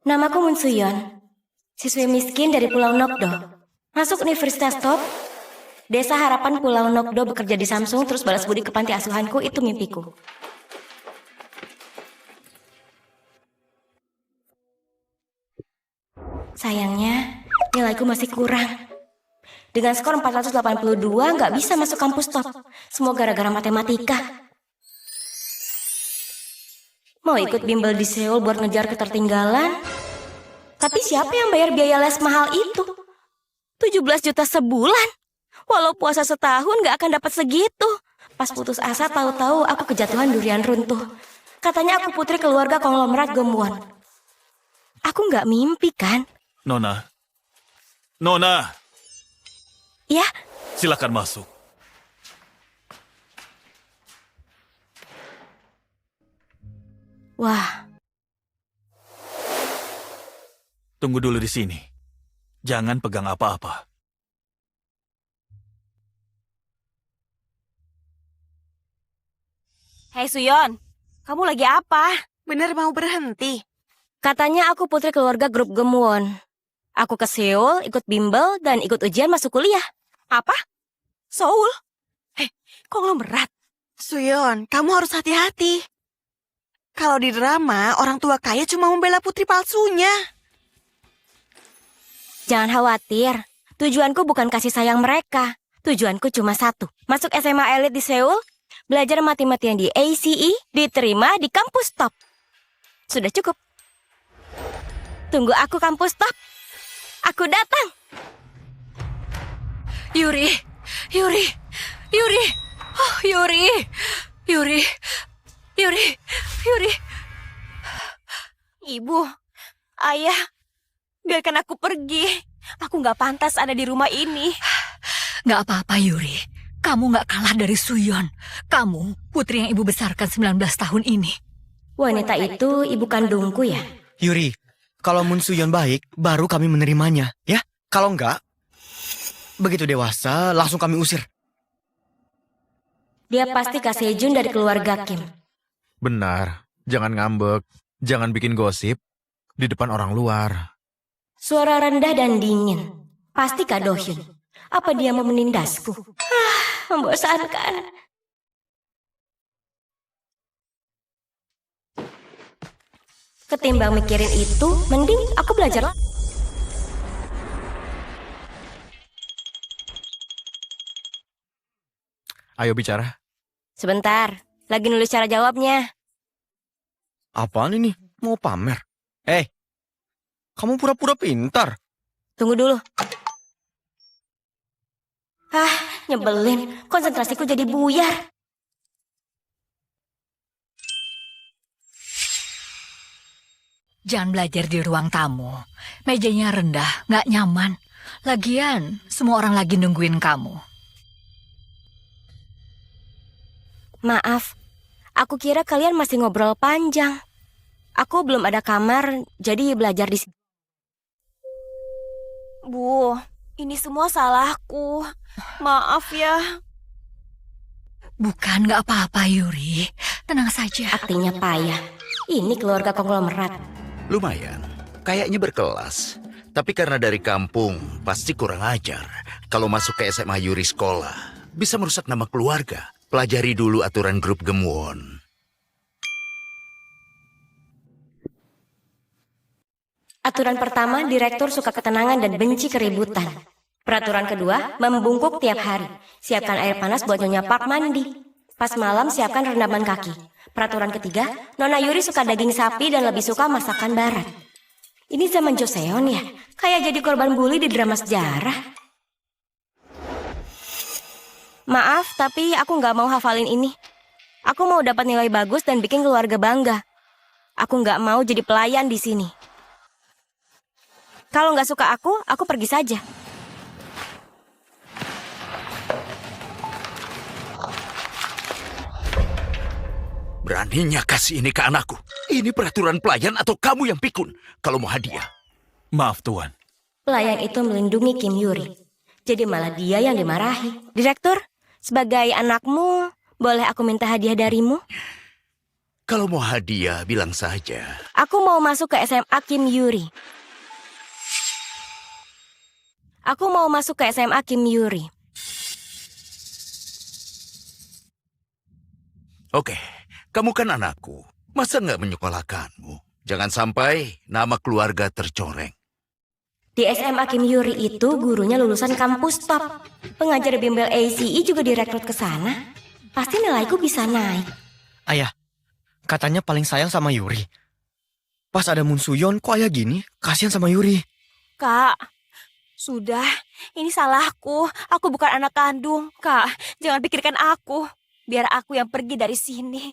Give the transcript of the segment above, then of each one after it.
Namaku Moon Suyon, siswi miskin dari Pulau Nokdo. Masuk Universitas Top, Desa Harapan Pulau Nokdo, bekerja di Samsung, terus balas budi ke panti asuhanku, itu mimpiku. Sayangnya, nilaiku masih kurang. Dengan skor 482, nggak bisa masuk kampus top. Semua gara-gara matematika. Mau ikut bimbel di Seoul buat ngejar ketertinggalan. Tapi siapa yang bayar biaya les mahal itu? 17 juta sebulan. Walau puasa setahun nggak akan dapat segitu. Pas putus asa, tahu-tahu aku kejatuhan durian runtuh. Katanya aku putri keluarga konglomerat Gemwon. Aku nggak mimpi kan? Nona. Ya? Silakan masuk. Wah. Tunggu dulu di sini. Jangan pegang apa-apa. Hei Suyon, kamu lagi apa? Bener mau berhenti? Katanya aku putri keluarga grup Gemwon. Aku ke Seoul, ikut bimbel, dan ikut ujian masuk kuliah. Apa? Seoul? Konglomerat. Suyon, kamu harus hati-hati. Kalau di drama, orang tua kaya cuma membela putri palsunya. Jangan khawatir, tujuanku bukan kasih sayang mereka. Tujuanku cuma satu, masuk SMA elit di Seoul, belajar mati-matian di ACE, diterima di kampus top. Sudah cukup. Tunggu aku kampus top. Aku datang. Yuri. Oh, Yuri. Ibu, ayah, biarkan aku pergi. Aku nggak pantas ada di rumah ini. Nggak apa-apa, Yuri. Kamu nggak kalah dari Suyon. Kamu putri yang ibu besarkan 19 tahun ini. Wanita itu ibu kandungku ya? Yuri, kalau Moon Suyon baik, baru kami menerimanya, ya? Kalau enggak, begitu dewasa, langsung kami usir. Dia pasti Kak Sejun dari keluarga Kim. Benar, jangan ngambek, jangan bikin gosip di depan orang luar. Suara rendah dan dingin. Pasti Kak Dohyun. Apa dia mau menindasku? Membosankan. Ketimbang mikirin itu, mending aku belajar. Ayo bicara. Sebentar, lagi nulis cara jawabnya. Apaan ini? Mau pamer? Kamu pura-pura pintar. Tunggu dulu. Nyebelin. Konsentrasiku jadi buyar. Jangan belajar di ruang tamu. Mejanya rendah, nggak nyaman. Lagian, semua orang lagi nungguin kamu. Maaf, aku kira kalian masih ngobrol panjang. Aku belum ada kamar, jadi belajar di sini. Bu, ini semua salahku. Maaf ya. Bukan, nggak apa-apa, Yuri. Tenang saja. Artinya payah. Ini keluarga konglomerat. Lumayan, kayaknya berkelas. Tapi karena dari kampung, pasti kurang ajar. Kalau masuk ke SMA Yuri sekolah, bisa merusak nama keluarga. Pelajari dulu aturan grup Gemwon. Aturan pertama, direktur suka ketenangan dan benci keributan. Peraturan kedua, membungkuk tiap hari. Siapkan air panas buat Nyonya Park mandi. Pas malam, siapkan rendaman kaki. Peraturan ketiga, Nona Yuri suka daging sapi dan lebih suka masakan barat. Ini zaman Joseon ya? Kayak jadi korban bully di drama sejarah. Maaf, tapi aku nggak mau hafalin ini. Aku mau dapat nilai bagus dan bikin keluarga bangga. Aku nggak mau jadi pelayan di sini. Kalau nggak suka aku pergi saja. Beraninya kasih ini ke anakku. Ini peraturan pelayan atau kamu yang pikun? Kalau mau hadiah. Maaf, Tuan. Pelayan itu melindungi Kim Yuri. Jadi malah dia yang dimarahi. Direktur, sebagai anakmu, boleh aku minta hadiah darimu? Kalau mau hadiah, bilang saja. Aku mau masuk ke SMA Kim Yuri. Aku mau masuk ke SMA Kim Yuri. Oke, kamu kan anakku. Masa nggak menyekolahkanmu? Jangan sampai nama keluarga tercoreng. Di SMA Kim Yuri itu gurunya lulusan kampus top. Pengajar bimbel ACE juga direkrut ke sana. Pasti nilaiku bisa naik. Ayah, katanya paling sayang sama Yuri. Pas ada Moon Suyon, kok ayah gini? Kasihan sama Yuri. Kak, sudah. Ini salahku. Aku bukan anak kandung. Kak, jangan pikirkan aku. Biar aku yang pergi dari sini.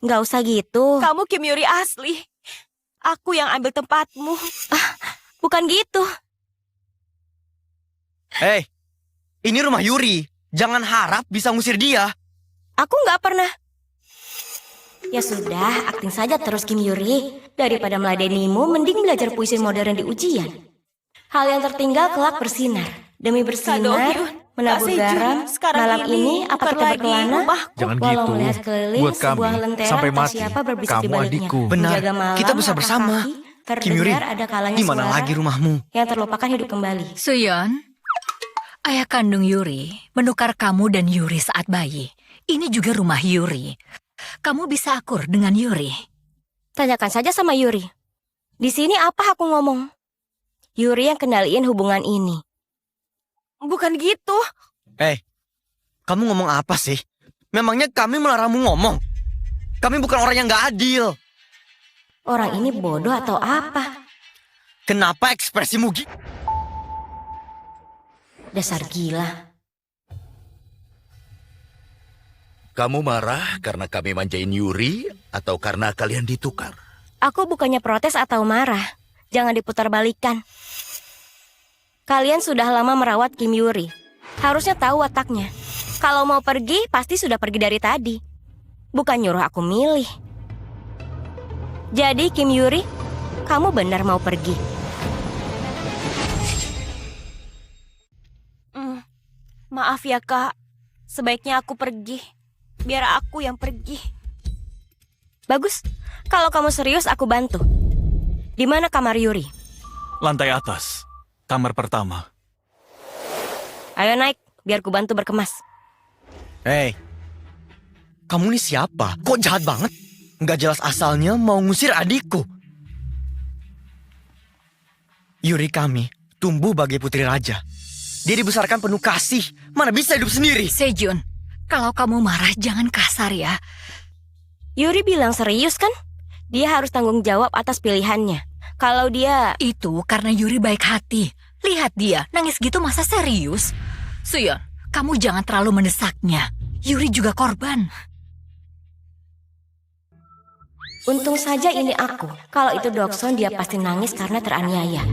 Nggak usah gitu. Kamu Kim Yuri asli. Aku yang ambil tempatmu. Bukan gitu. Hei, ini rumah Yuri. Jangan harap bisa ngusir dia. Aku nggak pernah. Ya sudah, akting saja terus Kim Yuri. Daripada meladenimu, mending belajar puisi modern di ujian. Hal yang tertinggal kelak bersinar. Demi bersinar, Do-hyun, menabur Kak Sejun, garam. sekarang Malam ini apa bukan kita lagi berkelana? rumahku. Jangan Walau gitu. melihat keliling, Buat kami, sebuah lentera sampai tak mati, siapa berbisik kamu di baliknya. adikku. Benar, Menjaga malam, kita bisa langkah bersama. kaki, Kim Yuri, terdengar ada kalanya di mana suara lagi rumahmu? yang terlupakan hidup kembali. Suyon, ayah kandung Yuri menukar kamu dan Yuri saat bayi. Ini juga rumah Yuri. Kamu bisa akur dengan Yuri. Tanyakan saja sama Yuri. Di sini apa aku ngomong? Yuri yang kendaliin hubungan ini. Bukan gitu. Hei, kamu ngomong apa sih? Memangnya kami melarangmu ngomong? Kami bukan orang yang gak adil. Orang ini bodoh atau apa? Kenapa ekspresimu Dasar gila. Kamu marah karena kami manjain Yuri atau karena kalian ditukar? Aku bukannya protes atau marah. Jangan diputar balikan. Kalian sudah lama merawat Kim Yuri. Harusnya tahu wataknya. Kalau mau pergi, pasti sudah pergi dari tadi. Bukan nyuruh aku milih. Jadi Kim Yuri, kamu benar mau pergi. Maaf ya kak. Sebaiknya aku pergi. Biar aku yang pergi. Bagus. Kalau kamu serius, aku bantu. Di mana kamar Yuri? Lantai atas. Kamar pertama. Ayo naik, biar ku bantu berkemas. Hei, kamu ini siapa? Kok jahat banget? Nggak jelas asalnya mau ngusir adikku. Yuri kami tumbuh bagai putri raja. Dia dibesarkan penuh kasih. Mana bisa hidup sendiri? Sejun, kalau kamu marah jangan kasar ya. Yuri bilang serius kan? Dia harus tanggung jawab atas pilihannya. Kalau dia... Itu karena Yuri baik hati. Lihat dia, nangis gitu masa serius? Suyon, kamu jangan terlalu mendesaknya. Yuri juga korban. Untung saja ini aku. Kalau itu Dokson, dia pasti nangis karena teraniaya.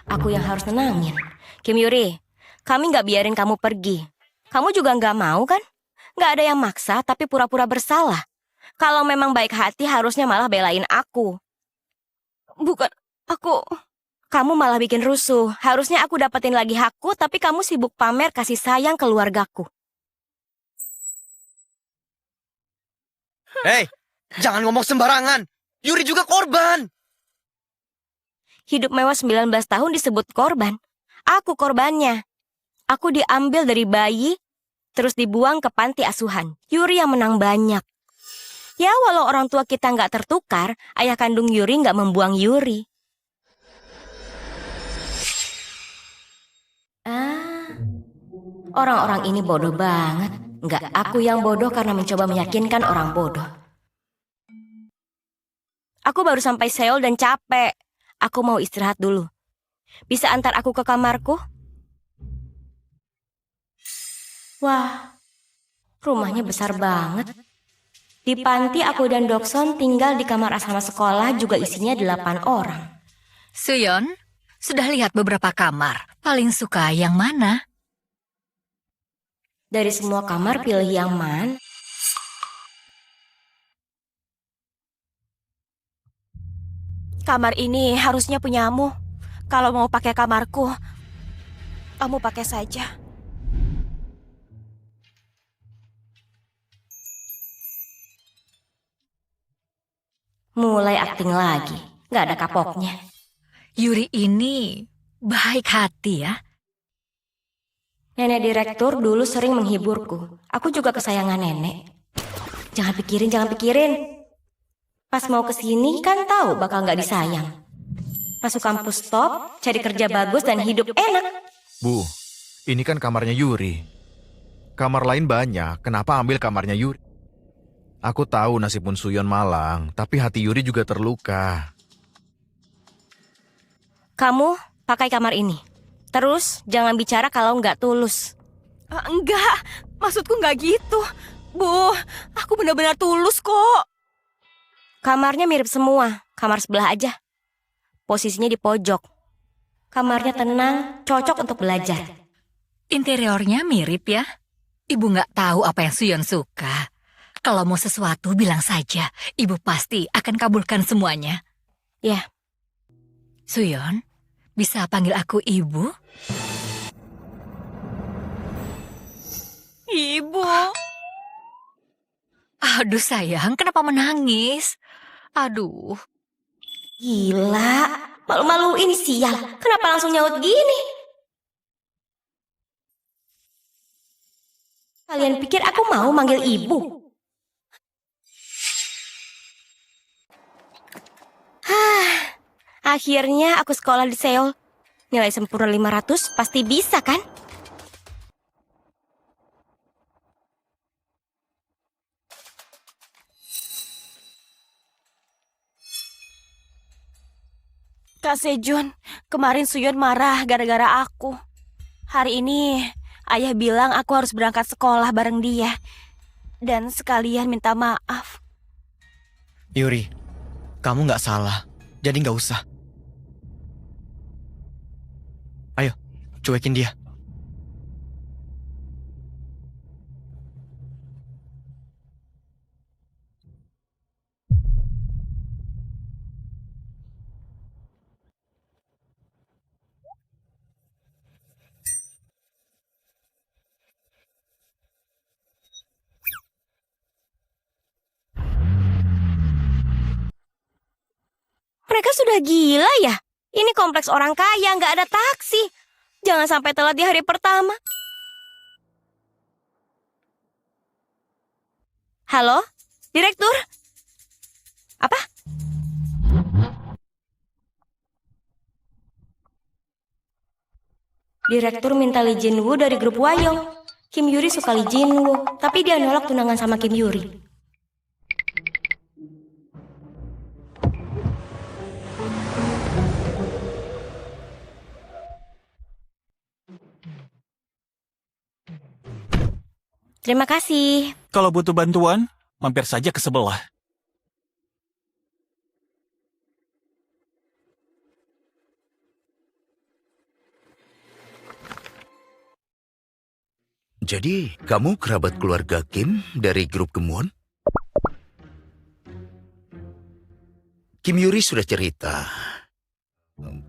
Aku yang harus nenangin. Kim Yuri, kami nggak biarin kamu pergi. Kamu juga nggak mau kan? Nggak ada yang maksa, tapi pura-pura bersalah. Kalau memang baik hati, harusnya malah belain aku. Bukan, aku... Kamu malah bikin rusuh. Harusnya aku dapetin lagi hakku, tapi kamu sibuk pamer kasih sayang keluargaku. Hei, jangan ngomong sembarangan. Yuri juga korban. Hidup mewah 19 tahun disebut korban. Aku korbannya. Aku diambil dari bayi, terus dibuang ke panti asuhan. Yuri yang menang banyak. Ya, walau orang tua kita nggak tertukar, ayah kandung Yuri nggak membuang Yuri. Orang-orang ini bodoh banget. Nggak aku yang bodoh karena mencoba meyakinkan orang bodoh. Aku baru sampai Seoul dan capek. Aku mau istirahat dulu. Bisa antar aku ke kamarku? Wah, rumahnya besar banget. Di panti aku dan Dokson tinggal di kamar asrama sekolah juga isinya 8 orang. Suyon, sudah lihat beberapa kamar. Paling suka yang mana? Dari semua kamar pilih yang mana? Kamar ini harusnya punyamu. Kalau mau pakai kamarku, kamu pakai saja. Mulai akting lagi. Nggak ada kapoknya. Yuri ini baik hati ya. Nenek direktur dulu sering menghiburku. Aku juga kesayangan nenek. Jangan pikirin, jangan pikirin. Pas mau kesini kan tahu bakal nggak disayang. Masuk kampus top, cari kerja bagus dan hidup enak. Bu, ini kan kamarnya Yuri. Kamar lain banyak, kenapa ambil kamarnya Yuri? Aku tahu nasib Mun Suyon malang, tapi hati Yuri juga terluka. Kamu pakai kamar ini. Terus jangan bicara kalau nggak tulus. Enggak, maksudku nggak gitu. Bu, aku benar-benar tulus kok. Kamarnya mirip semua, kamar sebelah aja. Posisinya di pojok. Kamarnya tenang, cocok untuk belajar. Interiornya mirip ya. Ibu nggak tahu apa yang Suyon suka. Kalau mau sesuatu bilang saja. Ibu pasti akan kabulkan semuanya. Ya. Suyon, bisa panggil aku ibu? Ibu. Aduh sayang, kenapa menangis? Aduh. Gila, malu-maluin sial. Kenapa langsung nyaut gini? Kalian pikir aku mau manggil ibu? Akhirnya aku sekolah di Seoul. Nilai sempurna 500 pasti bisa kan? Kak Sejun, kemarin Suyon marah gara-gara aku. Hari ini ayah bilang aku harus berangkat sekolah bareng dia. Dan sekalian minta maaf. Yuri, kamu nggak salah, jadi nggak usah. Ayo, cuekin dia. Mereka sudah gila ya? Ini kompleks orang kaya, nggak ada taksi. Jangan sampai telat di hari pertama. Halo, direktur? Apa? Direktur minta Lee Jin-woo dari grup Wayong. Kim Yuri suka Lee Jin-woo, tapi dia nolak tunangan sama Kim Yuri. Terima kasih. Kalau butuh bantuan, mampir saja ke sebelah. Jadi, kamu kerabat keluarga Kim dari grup Gemwon? Kim Yuri sudah cerita.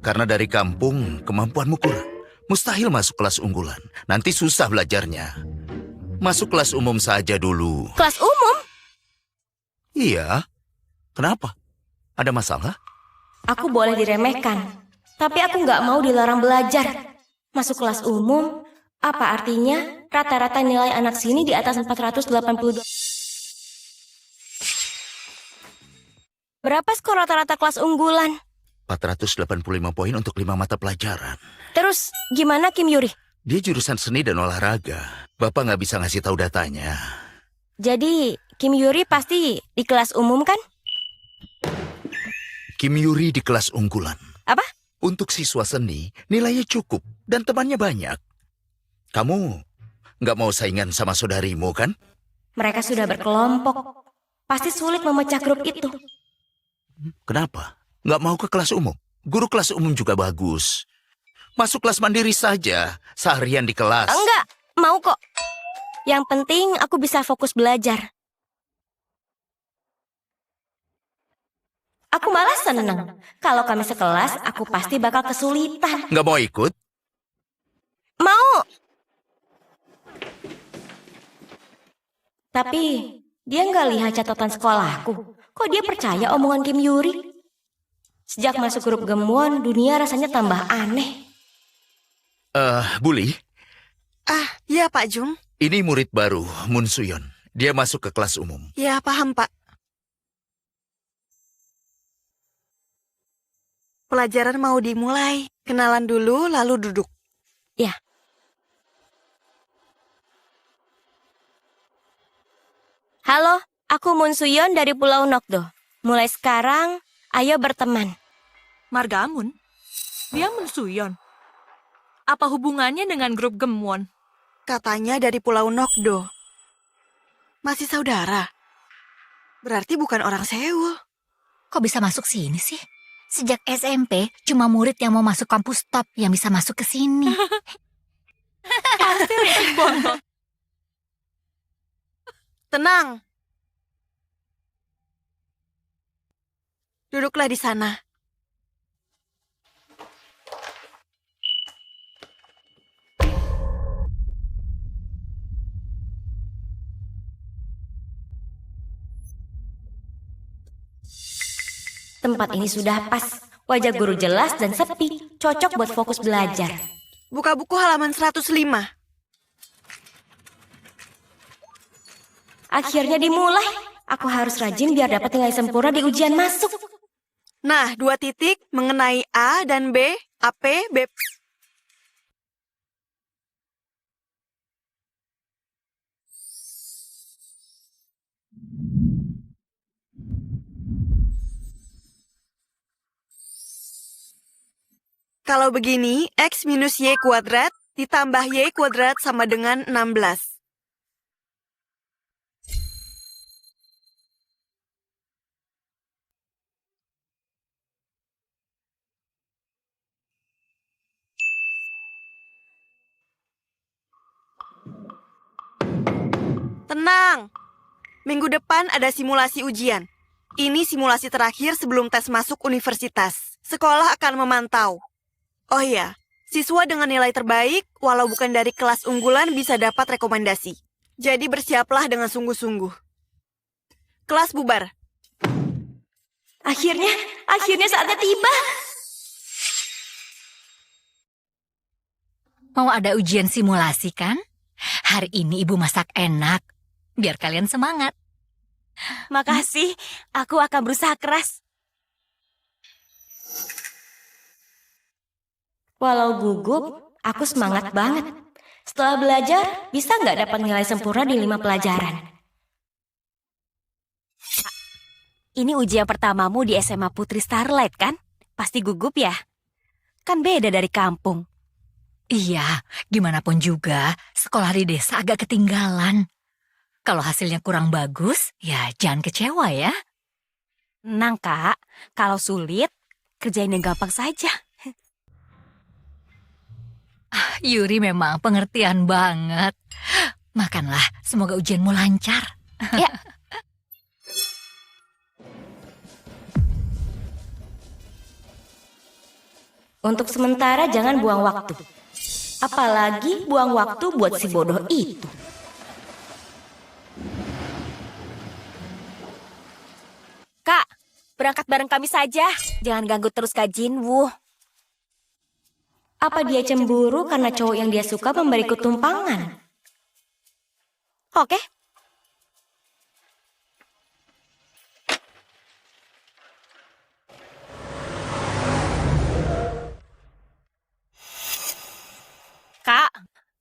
Karena dari kampung, kemampuanmu kurang. Mustahil masuk kelas unggulan. Nanti susah belajarnya. Masuk kelas umum saja dulu. Kelas umum? Iya. Kenapa? Ada masalah? Aku boleh diremehkan, tapi aku nggak mau dilarang belajar. Masuk kelas umum, apa artinya? Rata-rata nilai anak sini di atas 482. Berapa skor rata-rata kelas unggulan? 485 poin untuk 5 mata pelajaran. Terus, gimana Kim Yuri? Dia jurusan seni dan olahraga. Bapak nggak bisa ngasih tahu datanya. Jadi, Kim Yuri pasti di kelas umum kan? Kim Yuri di kelas unggulan. Apa? Untuk siswa seni, nilainya cukup dan temannya banyak. Kamu nggak mau saingan sama saudarimu kan? Mereka sudah berkelompok. Pasti sulit memecah grup itu. Kenapa? Nggak mau ke kelas umum? Guru kelas umum juga bagus. Masuk kelas mandiri saja, seharian di kelas. Enggak, mau kok. Yang penting aku bisa fokus belajar. Aku malah seneng. Kalau kami sekelas, aku pasti bakal kesulitan. Nggak mau ikut? Mau. Tapi dia nggak lihat catatan sekolahku. Kok dia percaya omongan Kim Yuri? Sejak masuk grup Gemwon, dunia rasanya tambah aneh. Buli, Ya Pak Jung. ini murid baru, Moon Suyon. Dia masuk ke kelas umum. Ya paham Pak. Pelajaran mau dimulai. Kenalan dulu lalu duduk. Halo, aku Moon Suyon dari Pulau Nokdo. Mulai sekarang, ayo berteman. Margamun? Dia Munsuyon. Apa hubungannya dengan grup Gemwon? Katanya dari Pulau Nokdo. Masih saudara. Berarti bukan orang Seoul. Kok bisa masuk sini sih? Sejak SMP, cuma murid yang mau masuk kampus top yang bisa masuk ke sini. Tenang. Duduklah di sana. Tempat ini sudah pas. Wajah guru jelas dan sepi. Cocok buat fokus belajar. Buka buku halaman 105. Akhirnya dimulai. Aku harus rajin biar dapat nilai sempurna di ujian masuk. Nah, 2 titik mengenai A dan B, AP, B. Kalau begini, X minus Y kuadrat ditambah Y kuadrat sama dengan 16. Tenang. Minggu depan ada simulasi ujian. Ini simulasi terakhir sebelum tes masuk universitas. Sekolah akan memantau. Oh iya, siswa dengan nilai terbaik, walau bukan dari kelas unggulan bisa dapat rekomendasi. Jadi bersiaplah dengan sungguh-sungguh. Kelas bubar. Akhirnya saatnya tiba. Mau ada ujian simulasi kan? Hari ini ibu masak enak. Biar kalian semangat. Makasih, aku akan berusaha keras. Walau gugup, aku semangat banget. Setelah belajar, bisa nggak dapat nilai sempurna di 5 pelajaran? Ini ujian pertamamu di SMA Putri Starlight kan? Pasti gugup ya? Kan beda dari kampung. Iya, gimana pun juga, sekolah di desa agak ketinggalan. Kalau hasilnya kurang bagus, ya jangan kecewa ya. Tenang Kak, kalau sulit, kerjain yang gampang saja. Yuri memang pengertian banget. Makanlah, semoga ujianmu lancar. Ya. Untuk sementara jangan buang waktu. Apalagi buang waktu buat si bodoh itu. Kak, berangkat bareng kami saja. Jangan ganggu terus Kak Jinwoo. Apa dia cemburu karena cowok yang dia suka memberiku tumpangan? Oke. Kak,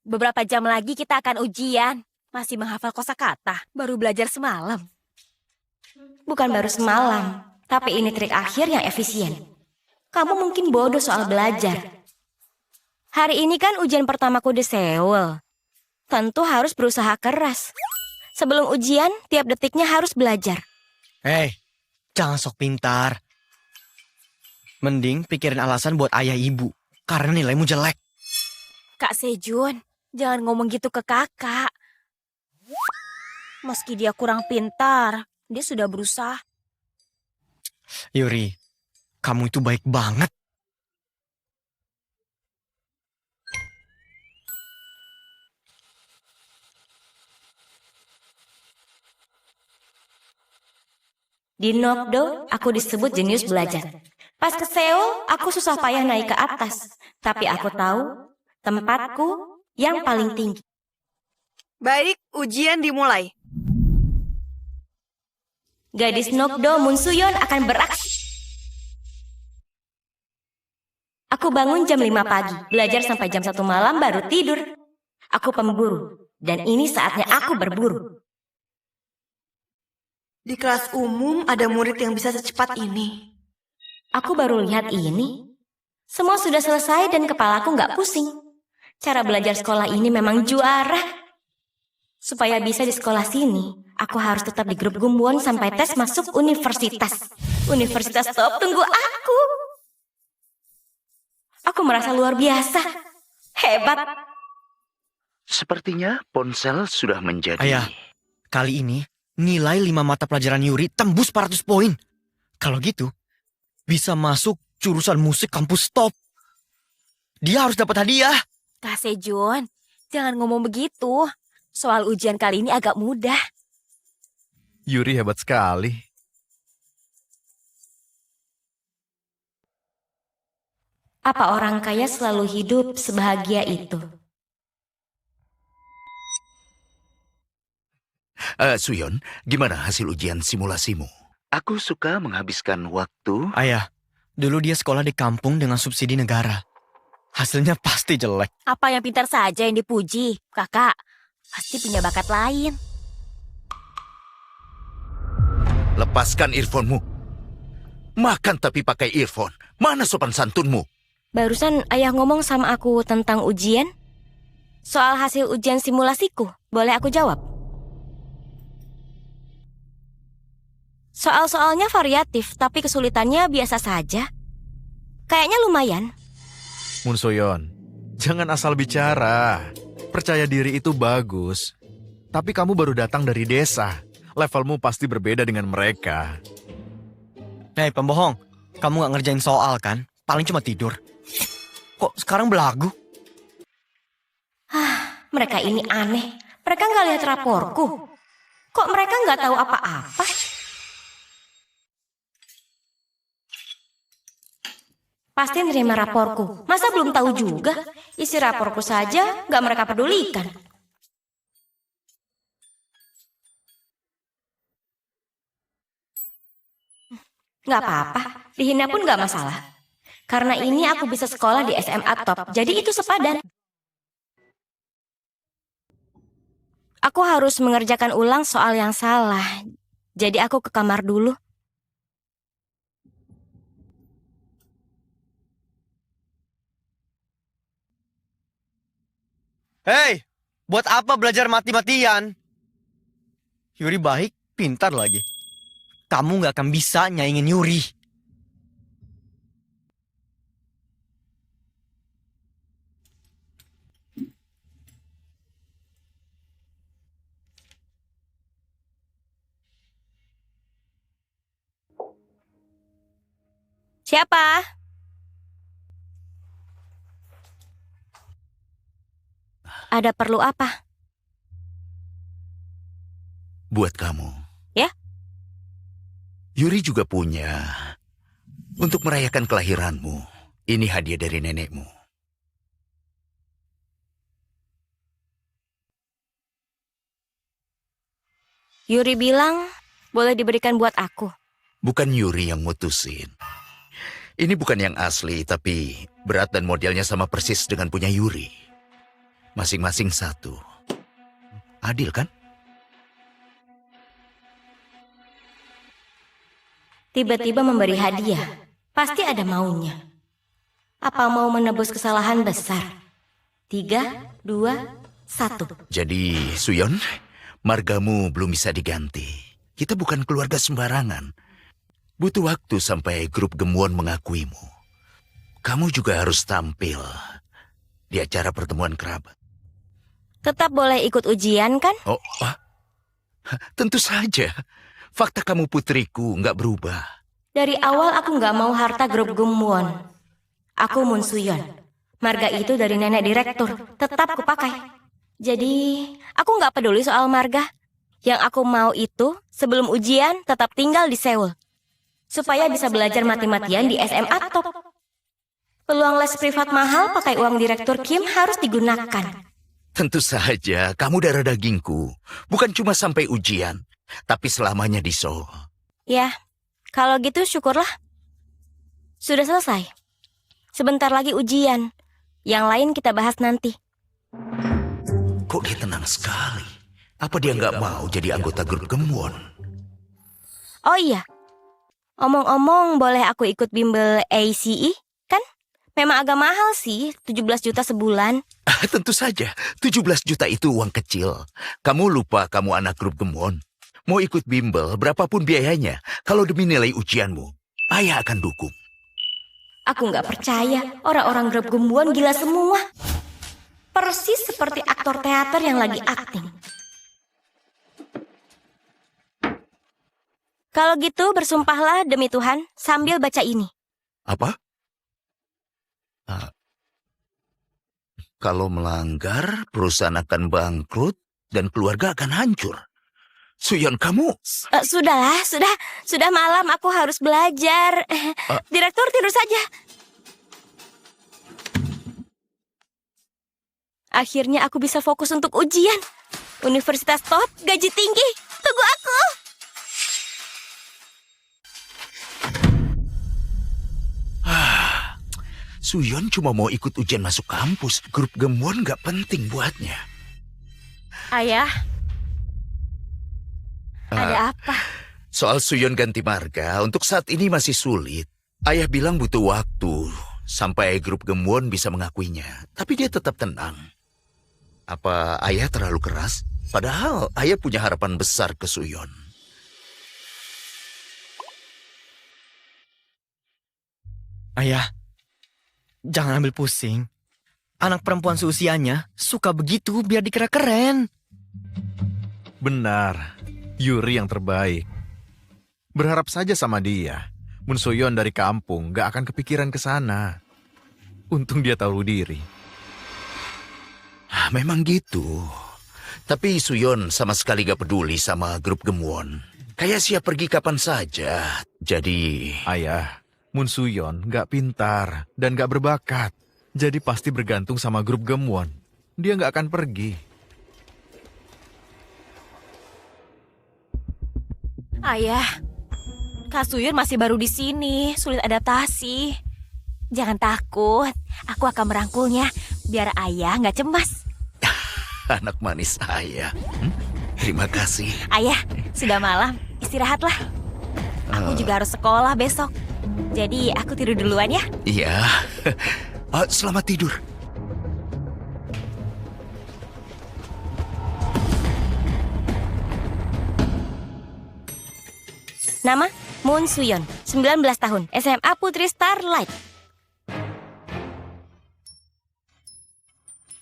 beberapa jam lagi kita akan ujian. Masih menghafal kosakata, baru belajar semalam. Bukan baru semalam, tapi ini trik akhir yang efisien. Kamu mungkin bodoh soal belajar. Hari ini kan ujian pertamaku di Seoul. Tentu harus berusaha keras. Sebelum ujian, tiap detiknya harus belajar. Hei, jangan sok pintar. Mending pikirin alasan buat ayah ibu. Karena nilaimu jelek. Kak Sejun, jangan ngomong gitu ke kakak. Meski dia kurang pintar, dia sudah berusaha. Yuri, kamu itu baik banget. Di Nokdo, aku disebut jenius belajar. Pas ke Seoul, aku susah payah naik ke atas. Tapi aku tahu tempatku yang paling tinggi. Baik, ujian dimulai. Gadis Nokdo Moon Suyon akan beraksi. Aku bangun jam 5 pagi, belajar sampai jam 1 malam baru tidur. Aku pemburu, dan ini saatnya aku berburu. Di kelas umum ada murid yang bisa secepat ini. Aku baru lihat ini. Semua sudah selesai dan kepalaku nggak pusing. Cara belajar sekolah ini memang juara. Supaya bisa di sekolah sini, aku harus tetap di grup Gumwon sampai tes masuk universitas. Universitas top tunggu aku. Aku merasa luar biasa. Hebat. Sepertinya ponsel sudah menjadi... Ayah, kali ini nilai 5 mata pelajaran Yuri tembus 400 poin. Kalau gitu, bisa masuk jurusan musik kampus top. Dia harus dapat hadiah. Kak Sejun, jangan ngomong begitu. Soal ujian kali ini agak mudah. Yuri hebat sekali. Apa orang kaya selalu hidup sebahagia itu? Suyon, gimana hasil ujian simulasimu? Aku suka menghabiskan waktu... Ayah, dulu dia sekolah di kampung dengan subsidi negara. Hasilnya pasti jelek. Apa yang pintar saja yang dipuji? Kakak, pasti punya bakat lain. Lepaskan earphone-mu. Makan tapi pakai earphone. Mana sopan santunmu? Barusan ayah ngomong sama aku tentang ujian. Soal hasil ujian simulasiku, boleh aku jawab? Soal-soalnya variatif, tapi kesulitannya biasa saja. Kayaknya lumayan. Moon Soyon, jangan asal bicara. Percaya diri itu bagus. Tapi kamu baru datang dari desa. Levelmu pasti berbeda dengan mereka. Hei pembohong, kamu gak ngerjain soal kan? Paling cuma tidur. Kok sekarang belagu? Mereka ini aneh. Mereka nggak lihat raporku. Kok mereka nggak tahu apa-apa? Pasti nerima raporku. Masa belum tahu juga? Isi raporku saja nggak mereka pedulikan. Nggak apa-apa, dihina pun nggak masalah. Karena ini aku bisa sekolah di SMA top, jadi itu sepadan. Aku harus mengerjakan ulang soal yang salah. Jadi aku ke kamar dulu. Hei, buat apa belajar mati-matian? Yuri baik, pintar lagi. Kamu gak akan bisa nyaingin Yuri. Siapa? Ada perlu apa? Buat kamu. Ya? Yuri juga punya. Untuk merayakan kelahiranmu. Ini hadiah dari nenekmu. Yuri bilang boleh diberikan buat aku. Bukan Yuri yang mutusin. Ini bukan yang asli, tapi berat dan modelnya sama persis dengan punya Yuri. Masing-masing satu. Adil kan? Tiba-tiba memberi hadiah, pasti ada maunya. Apa mau menebus kesalahan besar? 3, 2, 1. Jadi, Suyon, margamu belum bisa diganti. Kita bukan keluarga sembarangan. Butuh waktu sampai grup Gemwon mengakuimu. Kamu juga harus tampil di acara pertemuan kerabat. Tetap boleh ikut ujian kan? Oh, tentu saja. Fakta kamu putriku nggak berubah. Dari awal aku nggak mau harta grup Gemwon. Aku Moon Suyon. Marga itu dari nenek direktur, tetap kupakai. Jadi, aku nggak peduli soal marga. Yang aku mau itu sebelum ujian tetap tinggal di Seoul. Supaya bisa belajar mati-matian di SMA top. Peluang les privat mahal pakai uang Direktur Kim harus digunakan. Tentu saja, kamu darah dagingku. Bukan cuma sampai ujian, tapi selamanya di Seoul. Ya, kalau gitu syukurlah. Sudah selesai. Sebentar lagi ujian. Yang lain kita bahas nanti. Kok dia tenang sekali? Apa dia nggak mau jadi anggota grup Gemwon? Oh iya, omong-omong boleh aku ikut bimbel ACE? Kan memang agak mahal sih, 17 juta sebulan. Tentu saja, 17 juta itu uang kecil. Kamu lupa kamu anak grup Gemwon. Mau ikut bimbel, berapapun biayanya, kalau demi nilai ujianmu, ayah akan dukung. Aku nggak percaya, orang-orang grup Gemwon gila semua. Persis seperti aktor teater yang lagi akting. Kalau gitu bersumpahlah demi Tuhan sambil baca ini. Apa? Kalau melanggar, perusahaan akan bangkrut dan keluarga akan hancur. Suyon, kamu... Sudahlah, sudah malam, aku harus belajar. Direktur tidur saja. Akhirnya aku bisa fokus untuk ujian. Universitas top, gaji tinggi. Tunggu aku. Suyon cuma mau ikut ujian masuk kampus. Grup Gemwon nggak penting buatnya. Ayah, ada apa? Soal Suyon ganti marga, untuk saat ini masih sulit. Ayah bilang butuh waktu sampai grup Gemwon bisa mengakuinya. Tapi dia tetap tenang. Apa ayah terlalu keras? Padahal ayah punya harapan besar ke Suyon. Ayah, jangan ambil pusing. Anak perempuan seusianya suka begitu biar dikira keren. Benar, Yuri yang terbaik. Berharap saja sama dia. Mun Soyeon dari kampung gak akan kepikiran ke sana. Untung dia tahu diri. Memang gitu. Tapi Suyon sama sekali gak peduli sama grup Gemwon. Kayak siap pergi kapan saja. Jadi... Ayah, Mun Soyeon gak pintar dan gak berbakat. Jadi pasti bergantung sama grup Gemwon. Dia gak akan pergi. Ayah, Kak Suyun masih baru di sini, sulit adaptasi. Jangan takut, aku akan merangkulnya biar ayah nggak cemas. Anak manis ayah. Terima kasih. Ayah, sudah malam, istirahatlah. Aku juga harus sekolah besok. Jadi aku tidur duluan ya. Iya. Selamat tidur. Nama Moon Suyon, 19 tahun, SMA Putri Starlight.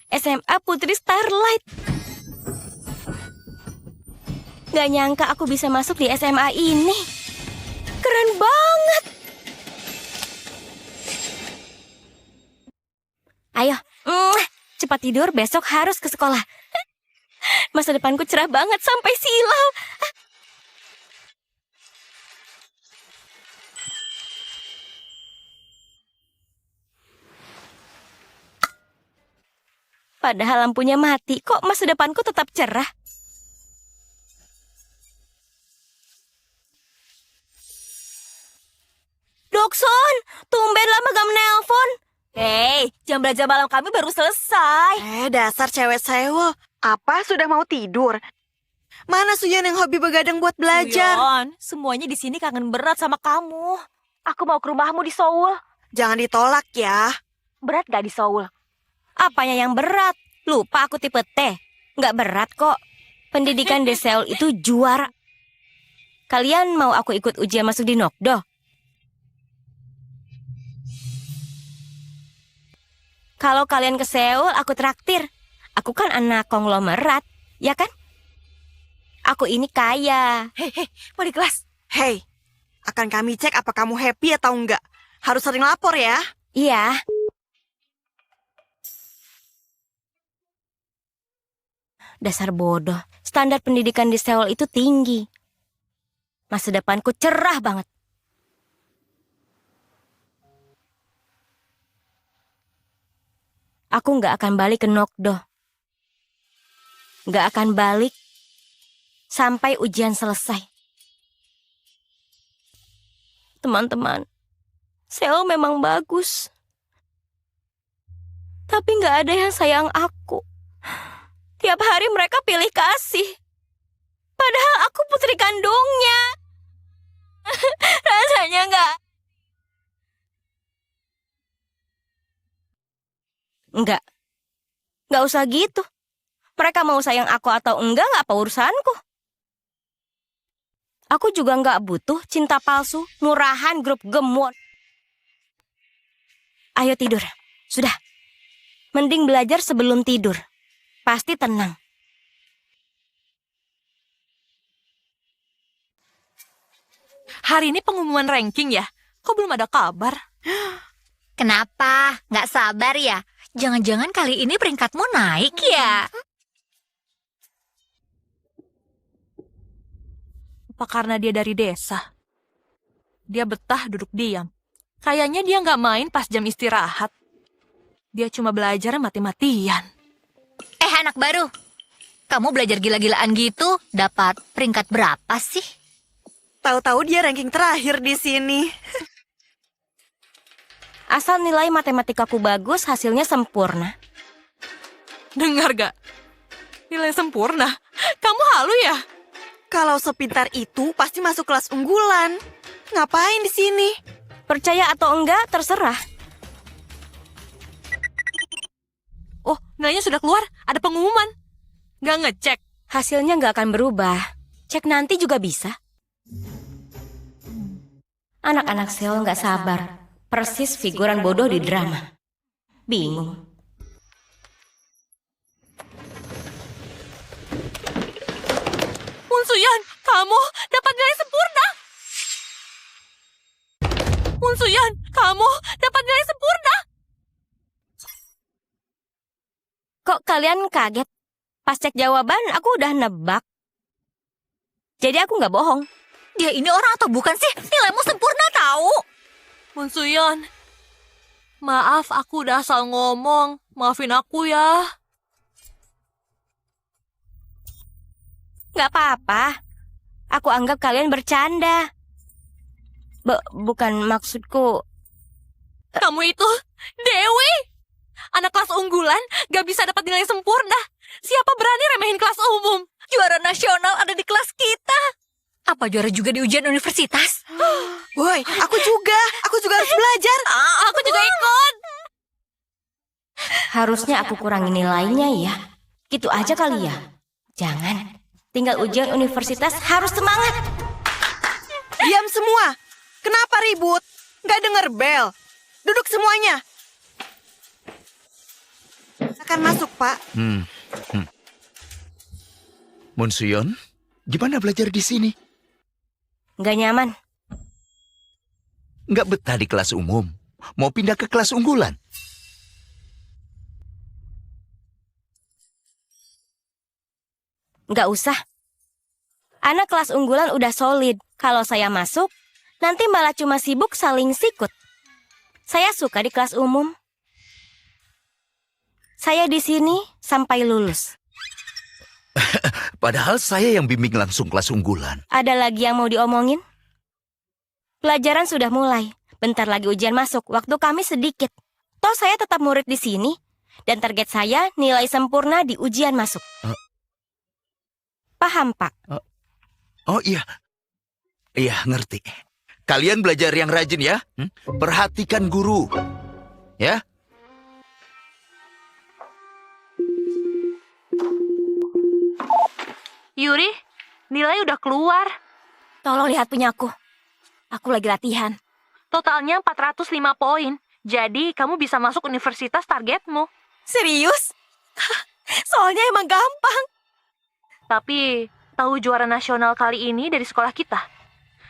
SMA Putri Starlight. Gak nyangka aku bisa masuk di SMA ini. Keren banget. Ayo, cepat tidur, besok harus ke sekolah. Masa depanku cerah banget sampai silau. Padahal lampunya mati, kok masa depanku tetap cerah? Dokson, tumben lama gak menelpon. Hei, jam belajar malam kami baru selesai. Dasar cewek Seoul. Apa, sudah mau tidur? Mana Suyon yang hobi begadang buat belajar? Suyon, semuanya di sini kangen berat sama kamu. Aku mau ke rumahmu di Seoul. Jangan ditolak ya. Berat gak di Seoul? Apanya yang berat? Lupa aku tipe T. Nggak berat kok. Pendidikan di Seoul itu juara. Kalian mau aku ikut ujian masuk di Nokdo? Kalau kalian ke Seoul, aku traktir. Aku kan anak konglomerat, ya kan? Aku ini kaya. Hei, mau di kelas? Hei, akan kami cek apa kamu happy atau enggak. Harus sering lapor ya. Iya. Dasar bodoh, standar pendidikan di Seoul itu tinggi. Masa depanku cerah banget. Aku nggak akan balik ke Nokdo. Nggak akan balik sampai ujian selesai. Teman-teman, Seoul memang bagus. Tapi nggak ada yang sayang aku. Tiap hari mereka pilih kasih. Padahal aku putri kandungnya. Rasanya nggak. Nggak usah gitu. Mereka mau sayang aku atau enggak apa urusanku. Aku juga nggak butuh cinta palsu, murahan grup gemwon. Ayo tidur, sudah. Mending belajar sebelum tidur. Pasti tenang. Hari ini pengumuman ranking ya? Kok belum ada kabar? Kenapa? Nggak sabar ya? Jangan-jangan kali ini peringkatmu naik ya? Apa karena dia dari desa? Dia betah duduk diam. Kayaknya dia nggak main pas jam istirahat. Dia cuma belajar mati-matian. Anak baru. Kamu belajar gila-gilaan gitu, dapat peringkat berapa sih? Tahu-tahu dia ranking terakhir di sini. Asal nilai matematikaku bagus, hasilnya sempurna. Dengar gak? Nilai sempurna? Kamu halu ya? Kalau sepintar itu pasti masuk kelas unggulan. Ngapain di sini? Percaya atau enggak, terserah. Oh, nilainya sudah keluar. Ada pengumuman. Nggak ngecek. Hasilnya nggak akan berubah. Cek nanti juga bisa. Anak-anak Seoul nggak sabar. Persis figuran bodoh di drama. Bingung. Munsuyan, kamu dapat nilai sempurna. Munsuyan, kamu dapat nilai sempurna. Kok kalian kaget? Pas cek jawaban, aku udah nebak. Jadi aku nggak bohong. Dia ini orang atau bukan sih? Nilaimu sempurna tahu. Munsuyan, maaf aku udah asal ngomong. Maafin aku ya. Nggak apa-apa. Aku anggap kalian bercanda. Bukan maksudku. Kamu itu Dewi. Anak kelas unggulan gak bisa dapat nilai sempurna. Siapa berani remehin kelas umum? Juara nasional ada di kelas kita. Apa juara juga di ujian universitas? Woi, aku juga harus belajar. Aku juga ikut. Harusnya aku kurangi nilainya ya. Gitu aja kali ya. Jangan. Tinggal ujian universitas harus semangat. Diam semua. Kenapa ribut? Gak denger bel. Duduk semuanya. Akan masuk, Pak. Munsuyon, gimana belajar di sini? Nggak nyaman. Nggak betah di kelas umum. Mau pindah ke kelas unggulan? Nggak usah. Anak kelas unggulan udah solid. Kalau saya masuk, nanti malah cuma sibuk saling sikut. Saya suka di kelas umum. Saya di sini sampai lulus. Padahal saya yang bimbing langsung kelas unggulan. Ada lagi yang mau diomongin? Pelajaran sudah mulai. Bentar lagi ujian masuk. Waktu kami sedikit. Toh saya tetap murid di sini. Dan target saya nilai sempurna di ujian masuk. Paham, Pak? Oh iya. Iya, ngerti. Kalian belajar yang rajin ya. Perhatikan guru. Ya. Yuri, nilai udah keluar. Tolong lihat punyaku. Aku lagi latihan. Totalnya 405 poin. Jadi kamu bisa masuk universitas targetmu. Serius? Soalnya emang gampang. Tapi tahu juara nasional kali ini dari sekolah kita?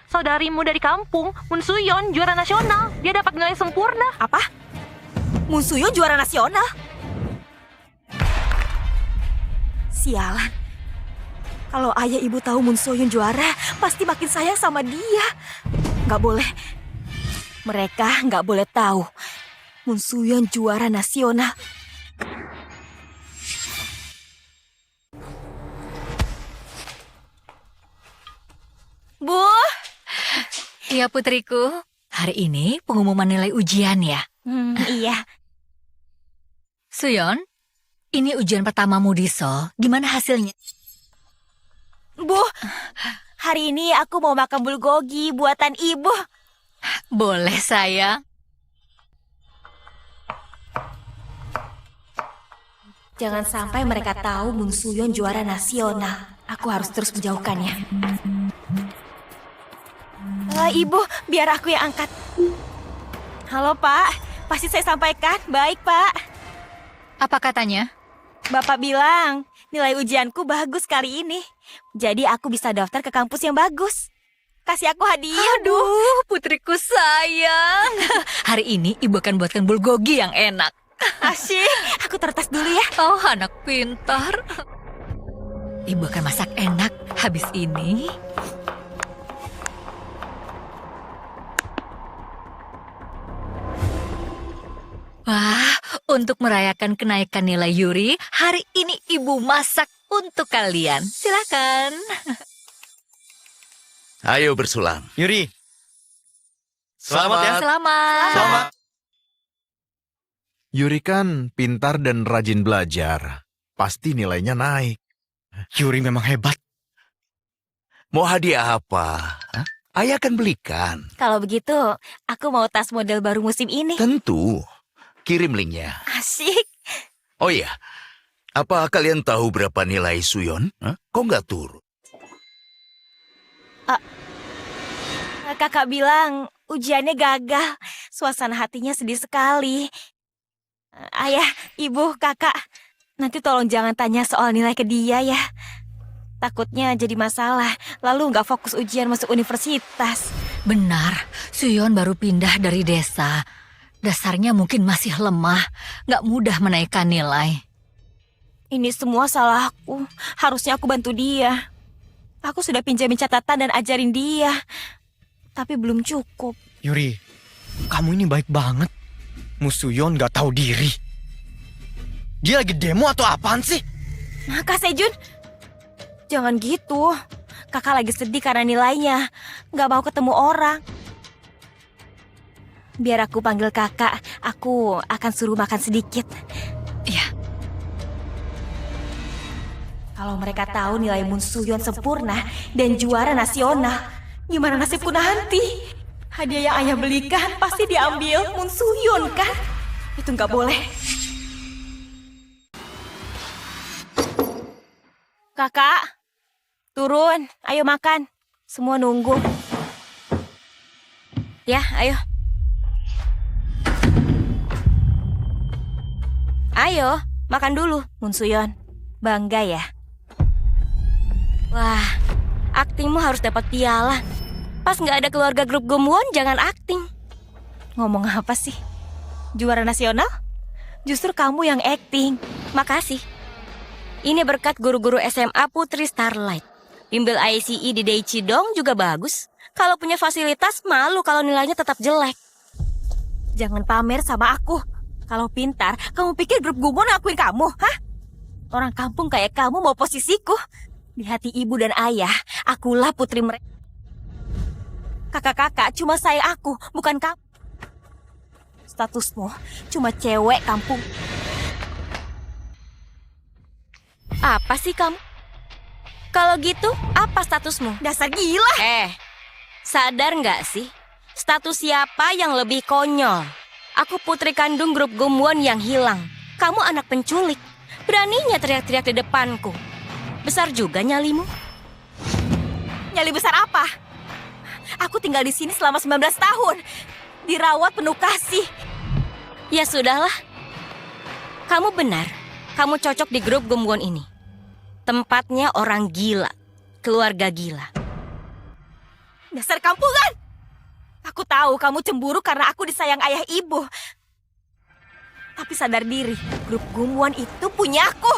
Saudarimu dari kampung, Munsuyon, juara nasional. Dia dapat nilai sempurna. Apa? Munsuyo juara nasional? Sialan. Kalau ayah ibu tahu Moon Soyun juara, pasti makin sayang sama dia. Nggak boleh. Mereka nggak boleh tahu Moon Soyun juara nasional. Bu, Iya putriku, hari ini pengumuman nilai ujian ya. iya. Suyon, ini ujian pertamamu di Seoul, gimana hasilnya? Bu, hari ini aku mau makan bulgogi buatan ibu. Boleh sayang. Jangan sampai mereka tahu Moon Soyun juara nasional. Aku harus terus menjauhkannya. Ibu, biar aku yang angkat. Halo Pak, pasti saya sampaikan. Baik Pak. Apa katanya? Bapak bilang nilai ujianku bagus kali ini. Jadi aku bisa daftar ke kampus yang bagus. Kasih aku hadiah, Bu. Aduh, putriku sayang. Hari ini ibu akan buatkan bulgogi yang enak. Asyik, aku tertas dulu ya. Oh, anak pintar. Ibu akan masak enak habis ini. Wah, untuk merayakan kenaikan nilai Yuri, hari ini ibu masak untuk kalian. Silakan. Ayo bersulang. Yuri, selamat ya. Selamat. Yuri kan pintar dan rajin belajar. Pasti nilainya naik. Yuri memang hebat. Mau hadiah apa? Hah? Ayah akan belikan. Kalau begitu, aku mau tas model baru musim ini. Tentu. Kirim linknya. Asyik. Oh iya, apa kalian tahu berapa nilai Suyon? Hah? Kok nggak turun? Kakak bilang ujiannya gagal. Suasana hatinya sedih sekali. Ayah, ibu, kakak, nanti tolong jangan tanya soal nilai ke dia ya. Takutnya jadi masalah, lalu nggak fokus ujian masuk universitas. Benar, Suyon baru pindah dari desa. Dasarnya mungkin masih lemah, nggak mudah menaikkan nilai. Ini semua salahku. Harusnya aku bantu dia. Aku sudah pinjamin catatan dan ajarin dia. Tapi belum cukup. Yuri, kamu ini baik banget. Musuyon gak tahu diri. Dia lagi demo atau apaan sih? Kak Sejun, jangan gitu. Kakak lagi sedih karena nilainya. Gak mau ketemu orang. Biar aku panggil kakak, aku akan suruh makan sedikit. Ya. Kalau mereka tahu nilai Moon Soyun sempurna dan juara nasional, gimana nasibku nanti? Hadiah yang ayah belikan pasti diambil Moon Soyun kan? Itu nggak boleh. Kakak, turun, ayo makan. Semua nunggu. Ya, ayo. Ayo, makan dulu, Moon Soyun. Bangga ya? Wah, aktingmu harus dapat piala. Pas nggak ada keluarga grup Gumwon, jangan akting. Ngomong apa sih? Juara nasional? Justru kamu yang akting. Makasih. Ini berkat guru-guru SMA Putri Starlight. Bimbel ICE di Daechi-dong juga bagus. Kalau punya fasilitas, malu kalau nilainya tetap jelek. Jangan pamer sama aku. Kalau pintar, kamu pikir grup Gumwon ngakuin kamu, hah? Orang kampung kayak kamu mau posisiku. Di hati ibu dan ayah, akulah putri mereka. Kakak-kakak cuma sayang aku, bukan kamu. Statusmu cuma cewek kampung. Apa sih kamu? Kalau gitu, apa statusmu? Dasar gila! Sadar nggak sih? Status siapa yang lebih konyol? Aku putri kandung grup Gumwon yang hilang. Kamu anak penculik. Beraninya teriak-teriak di depanku. Besar juga nyalimu. Nyali besar apa? Aku tinggal di sini selama 19 tahun. Dirawat penuh kasih. Ya sudahlah. Kamu benar. Kamu cocok di grup Gumwon ini. Tempatnya orang gila. Keluarga gila. Dasar kampungan! Aku tahu kamu cemburu karena aku disayang ayah ibu. Tapi sadar diri, grup Gumwon itu punya aku.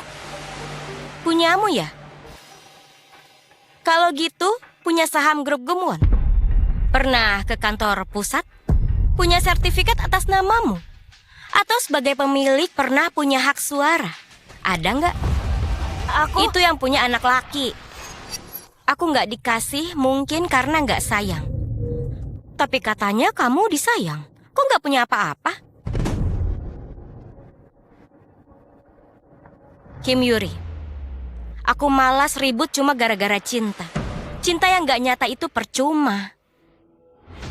Punyamu ya? Kalau gitu, punya saham grup Gemwon? Pernah ke kantor pusat? Punya sertifikat atas namamu? Atau sebagai pemilik pernah punya hak suara? Ada nggak? Itu yang punya anak laki. Aku nggak dikasih mungkin karena nggak sayang. Tapi katanya kamu disayang. Kok nggak punya apa-apa? Kim Yuri, aku malas ribut cuma gara-gara cinta. Cinta yang nggak nyata itu percuma.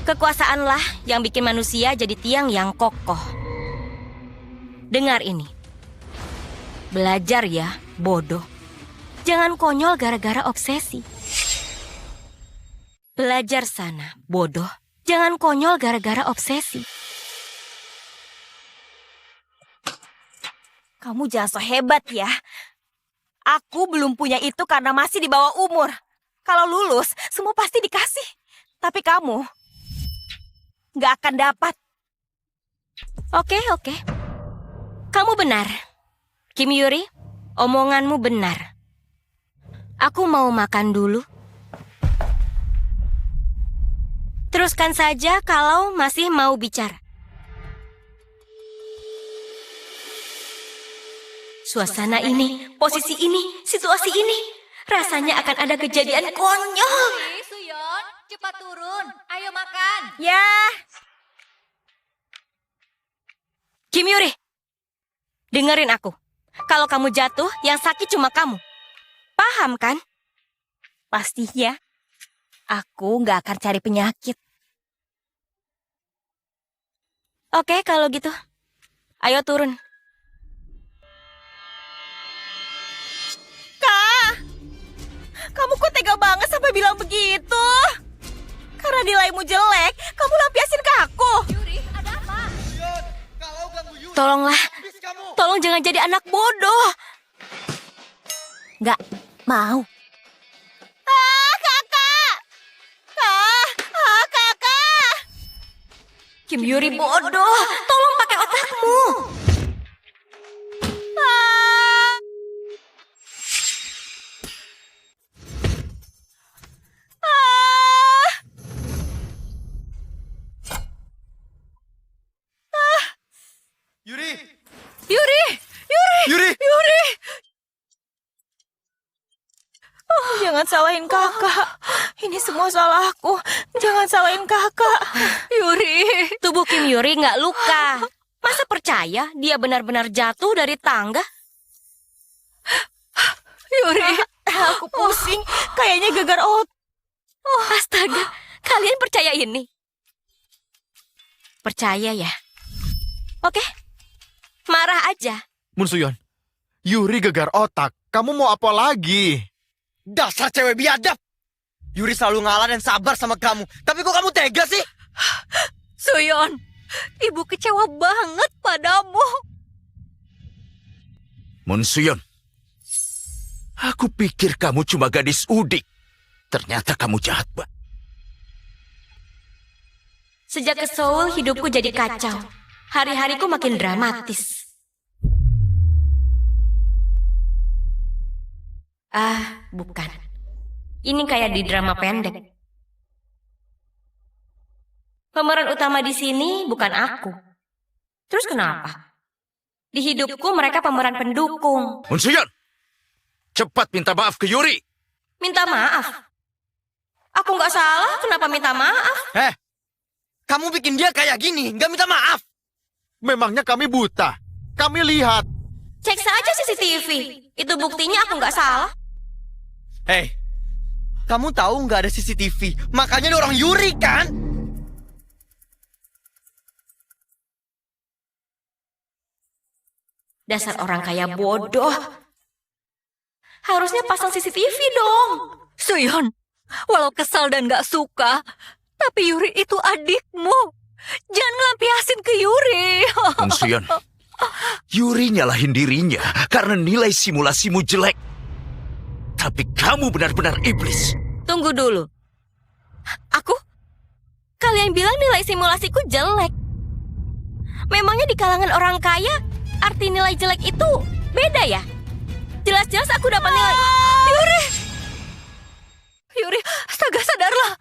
Kekuasaanlah yang bikin manusia jadi tiang yang kokoh. Dengar ini. Belajar ya, bodoh. Jangan konyol gara-gara obsesi. Belajar sana, bodoh. Jangan konyol gara-gara obsesi. Kamu jangan so hebat ya. Aku belum punya itu karena masih di bawah umur. Kalau lulus, semua pasti dikasih. Tapi kamu nggak akan dapat. Oke. Kamu benar. Kim Yuri, omonganmu benar. Aku mau makan dulu. Teruskan saja kalau masih mau bicara. Suasana ini, posisi ini, situasi ini, rasanya akan ada kejadian konyol. Suyon, cepat turun. Ayo makan. Ya, Kim Yuri, dengerin aku. Kalau kamu jatuh, yang sakit cuma kamu. Paham kan? pastinya aku nggak akan cari penyakit. Oke, kalau gitu. Ayo turun. Kamu kok tega banget sampai bilang begitu? Karena nilaimu jelek, kamu lampiasin ke aku. Yuri, ada apa? Tolonglah. Tolong jangan jadi anak bodoh. Nggak mau. Kakak! Kakak! Kim Yuri bodoh. Tolong pakai otakmu. Yuri! Oh, jangan salahin kakak. Ini semua salahku. Jangan salahin kakak. Yuri. Tubuh Kim Yuri nggak luka. Masa percaya dia benar-benar jatuh dari tangga? Yuri, aku pusing. Kayaknya gegar otak. Astaga, kalian percaya ini? Percaya ya? Oke, marah aja. Munsuyon, Yuri gegar otak. Kamu mau apa lagi? Dasar cewek biadab! Yuri selalu ngalah dan sabar sama kamu. Tapi kok kamu tega sih? Suyon, ibu kecewa banget padamu. Munsuyon, aku pikir kamu cuma gadis udik. Ternyata kamu jahat, Mbak. Sejak ke Seoul, hidupku jadi kacau. Hari-hariku makin dramatis. Bukan. Ini kayak di drama pendek. Pemeran utama di sini bukan aku. Terus kenapa? Di hidupku mereka pemeran pendukung. Munsuyon, cepat minta maaf ke Yuri. Minta maaf? Aku nggak salah, kenapa minta maaf? Kamu bikin dia kayak gini, nggak minta maaf. Memangnya kami buta? Kami lihat. Cek saja CCTV. Itu buktinya aku nggak salah. Kamu tahu nggak ada CCTV, makanya ada orang Yuri kan? Dasar orang kaya bodoh. Harusnya pasang CCTV dong. Suyon, walau kesal dan gak suka, tapi Yuri itu adikmu. Jangan lampiasin ke Yuri. Munsuyon, Yuri nyalahin dirinya karena nilai simulasimu jelek. Tapi kamu benar-benar iblis. Tunggu dulu. Aku? Kalian bilang nilai simulasiku jelek. Memangnya di kalangan orang kaya, arti nilai jelek itu beda ya? Jelas-jelas aku dapat nilai. Yuri, astaga, sadarlah.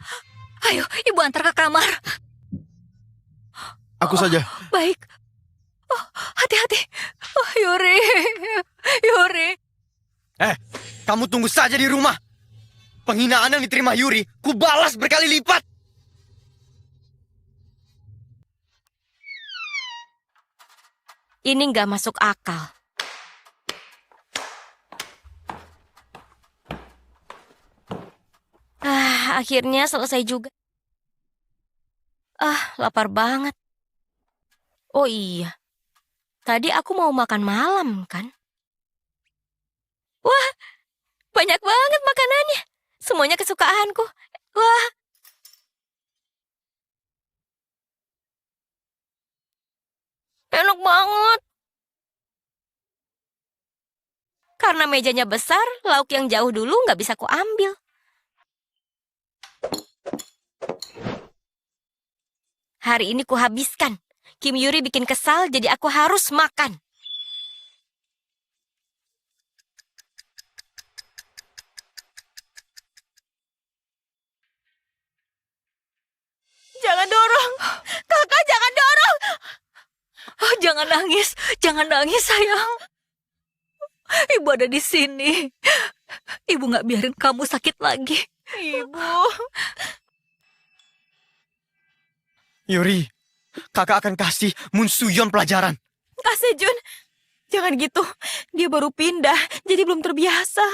Ayo, ibu antar ke kamar. Aku saja. Baik. Oh, hati-hati. Oh, Yuri. Yuri. Kamu tunggu saja di rumah. Penghinaan yang diterima Yuri, ku balas berkali lipat. Ini nggak masuk akal. Akhirnya selesai juga. Lapar banget. Oh iya, tadi aku mau makan malam kan? Wah, banyak banget makanannya. Semuanya kesukaanku. Wah. Enak banget. Karena mejanya besar, lauk yang jauh dulu nggak bisa kuambil. Hari ini kuhabiskan. Kim Yuri bikin kesal, jadi aku harus makan. Jangan dorong. Kakak, jangan dorong. Oh, jangan nangis sayang. Ibu ada di sini. Ibu nggak biarin kamu sakit lagi. Ibu. Yuri, kakak akan kasih Moon Soo-yeon pelajaran. Kak Sejun, jangan gitu. Dia baru pindah, jadi belum terbiasa.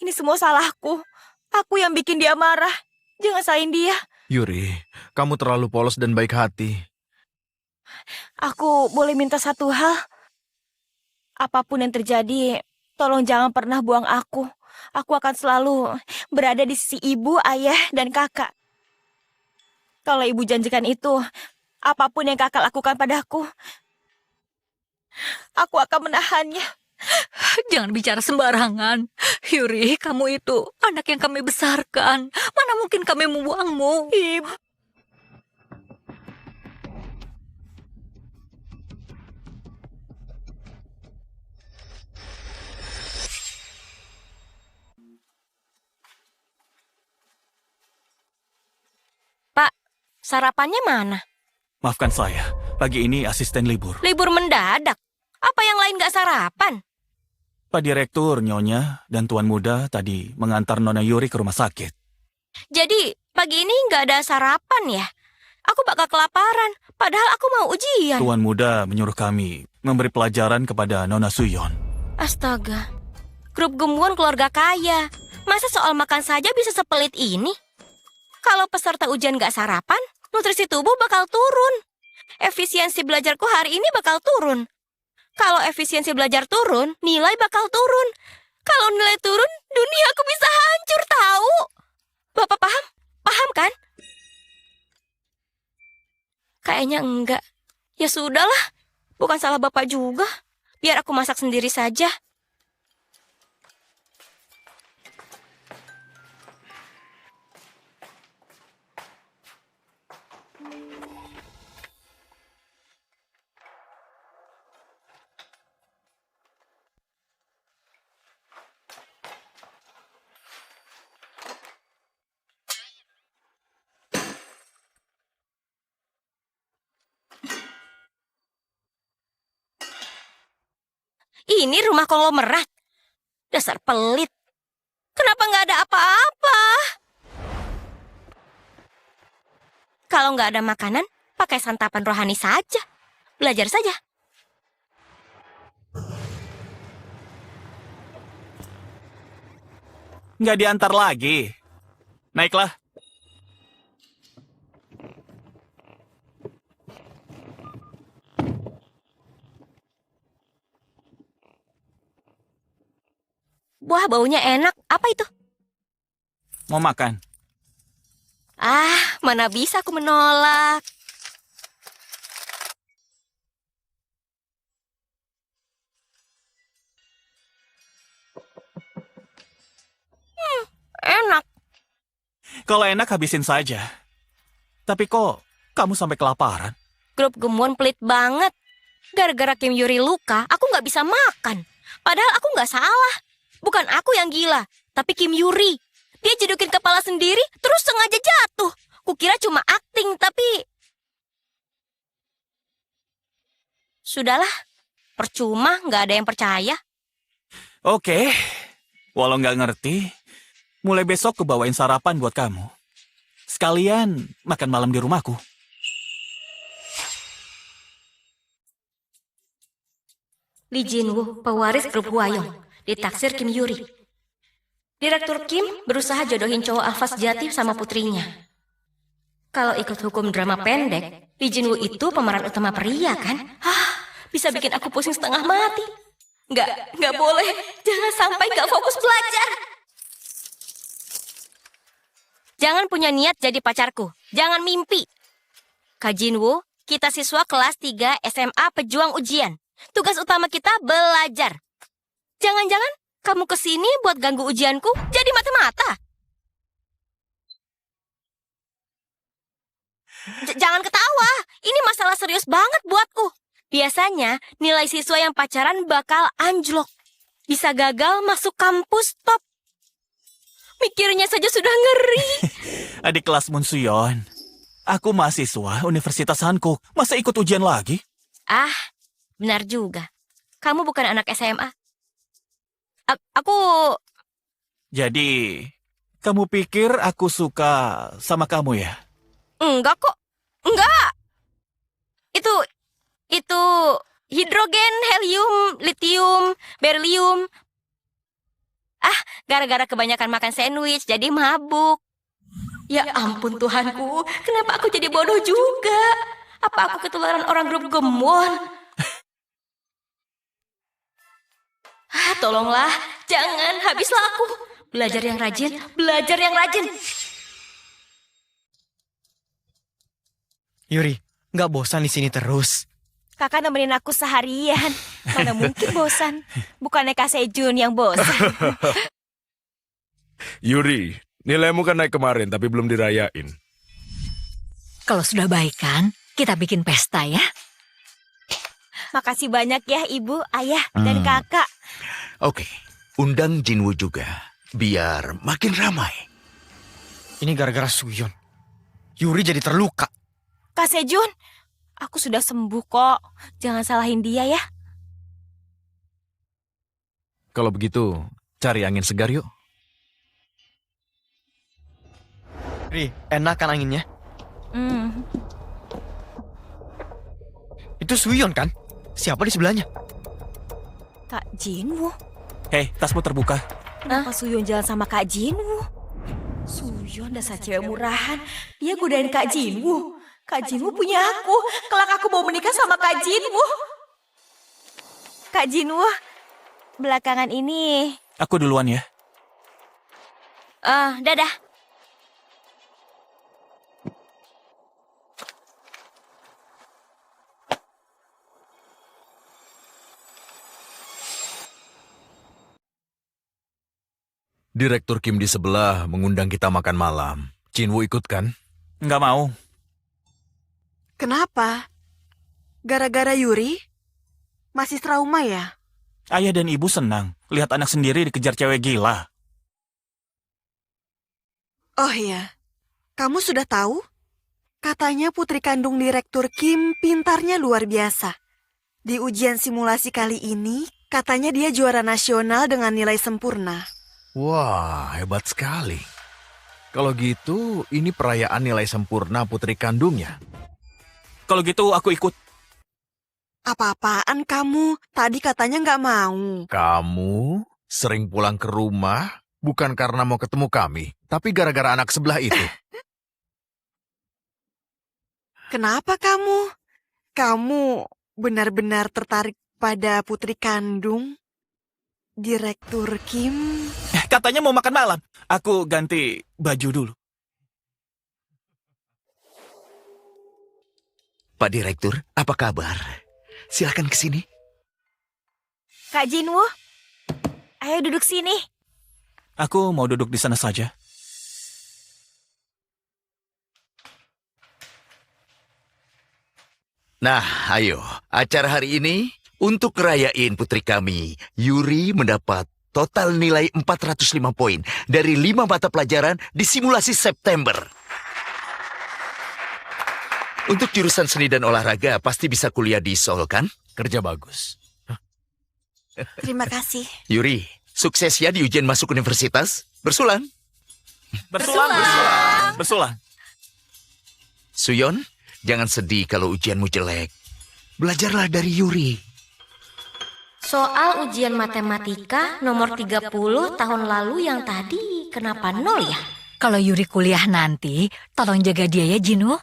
Ini semua salahku. Aku yang bikin dia marah. Jangan salahin dia. Yuri, kamu terlalu polos dan baik hati. Aku boleh minta satu hal? Apapun yang terjadi, tolong jangan pernah buang aku. Aku akan selalu berada di sisi ibu, ayah, dan kakak. Kalau ibu janjikan itu, apapun yang kakak lakukan padaku, aku akan menahannya. Jangan bicara sembarangan. Yuri, kamu itu anak yang kami besarkan. Mana mungkin kami membuangmu? Ibu. Pak, sarapannya mana? Maafkan saya, pagi ini asisten libur. Libur mendadak. Apa yang lain gak sarapan? Pak Direktur, Nyonya, dan Tuan Muda tadi mengantar Nona Yuri ke rumah sakit. Jadi, pagi ini gak ada sarapan ya? Aku bakal kelaparan, padahal aku mau ujian. Tuan Muda menyuruh kami memberi pelajaran kepada Nona Suyon. Astaga, grup gemuan keluarga kaya. Masa soal makan saja bisa sepelit ini? Kalau peserta ujian gak sarapan, nutrisi tubuh bakal turun. Efisiensi belajarku hari ini bakal turun. Kalau efisiensi belajar turun, nilai bakal turun. Kalau nilai turun, dunia aku bisa hancur tahu. Bapak paham? Paham kan? Kayaknya enggak. Ya sudahlah, bukan salah Bapak juga. Biar aku masak sendiri saja. Ini rumah konglomerat. Dasar pelit. Kenapa nggak ada apa-apa? Kalau nggak ada makanan, pakai santapan rohani saja. Belajar saja. Nggak diantar lagi. Naiklah. Wah, baunya enak. Apa itu? Mau makan? Mana bisa aku menolak. Enak. Kalau enak habisin saja. Tapi kok kamu sampai kelaparan? Grup gemuan pelit banget. Gara-gara Kim Yuri luka, aku nggak bisa makan. Padahal aku nggak salah. Bukan aku yang gila, tapi Kim Yuri. Dia jedukin kepala sendiri, terus sengaja jatuh. Kukira cuma akting, tapi... Sudahlah, percuma nggak ada yang percaya. Oke, walau nggak ngerti, mulai besok aku bawain sarapan buat kamu. Sekalian makan malam di rumahku. Lee Jin-woo, pewaris grup Hwayong, ditaksir Kim Yuri. Direktur Kim berusaha jodohin cowok alfa sejati sama putrinya. Kalau ikut hukum drama pendek, Lee Jin-woo itu pemeran utama pria kan? Bisa bikin aku pusing setengah mati. Nggak boleh. Jangan sampai nggak fokus belajar. Jangan punya niat jadi pacarku. Jangan mimpi. Kak Jin-woo, kita siswa kelas 3 SMA pejuang ujian. Tugas utama kita belajar. Jangan-jangan kamu kesini buat ganggu ujianku jadi mata-mata. Jangan ketawa. Ini masalah serius banget buatku. Biasanya nilai siswa yang pacaran bakal anjlok. Bisa gagal masuk kampus top. Mikirnya saja sudah ngeri. Adik kelas Moon Suyon, aku mahasiswa Universitas Hankook. Masa ikut ujian lagi? Benar juga. Kamu bukan anak SMA. Aku... Jadi, kamu pikir aku suka sama kamu ya? Enggak kok. Enggak. Itu hidrogen, helium, litium, berilium. Gara-gara kebanyakan makan sandwich jadi mabuk. Ya ampun Tuhanku, kenapa aku jadi bodoh juga? Apa aku ketularan orang grup Gemwon? Tolonglah, jangan, habislah aku. Belajar yang rajin, belajar yang rajin. Yuri, nggak bosan di sini terus? Kakak nemenin aku seharian. Mana mungkin bosan. Bukannya Kak Sejun yang bosan. Yuri, nilaimu kan naik kemarin tapi belum dirayain. Kalau sudah baik kan, kita bikin pesta ya. Makasih banyak ya Ibu, Ayah, dan Kakak. Oke, undang Jinwoo juga, biar makin ramai. Ini gara-gara Suyon. Yuri jadi terluka. Kak Sejun, aku sudah sembuh kok. Jangan salahin dia ya. Kalau begitu, cari angin segar yuk. Ri, enak kan anginnya? Itu Suyon kan? Siapa di sebelahnya? Kak Jinwoo. Hei, tasmu terbuka. Kenapa Suyon jalan sama Kak Jinwoo? Suyon dasar cewek murahan. Dia godain Kak Jinwoo. Kak Jinwoo punya aku. Kelak aku mau menikah sama Kak Jinwoo. Kak Jinwoo, belakangan ini... Aku duluan ya. Dadah. Direktur Kim di sebelah mengundang kita makan malam. Jinwoo ikut kan? Nggak mau. Kenapa? Gara-gara Yuri? Masih trauma ya? Ayah dan ibu senang lihat anak sendiri dikejar cewek gila. Oh iya, kamu sudah tahu? Katanya putri kandung Direktur Kim pintarnya luar biasa. Di ujian simulasi kali ini, katanya dia juara nasional dengan nilai sempurna. Wah, hebat sekali. Kalau gitu, ini perayaan nilai sempurna putri kandungnya. Kalau gitu aku ikut. Apa-apaan kamu? Tadi katanya nggak mau. Kamu sering pulang ke rumah bukan karena mau ketemu kami, tapi gara-gara anak sebelah itu. Kenapa kamu? Kamu benar-benar tertarik pada putri kandung Direktur Kim? Katanya mau makan malam. Aku ganti baju dulu. Pak Direktur, apa kabar? Silakan ke sini. Kak Jinwoo, ayo duduk sini. Aku mau duduk di sana saja. Nah, ayo. Acara hari ini untuk ngerayain putri kami, Yuri mendapat total nilai 405 poin dari 5 mata pelajaran di simulasi September. Untuk jurusan seni dan olahraga pasti bisa kuliah di Seoul kan? Kerja bagus. Terima kasih. Yuri, sukses ya di ujian masuk universitas. Bersulang. Bersulang. Suyon, jangan sedih kalau ujianmu jelek. Belajarlah dari Yuri. Soal ujian matematika nomor 30 tahun lalu yang tadi kenapa 0 ya? Kalau Yuri kuliah nanti, tolong jaga dia ya, Jinwoo.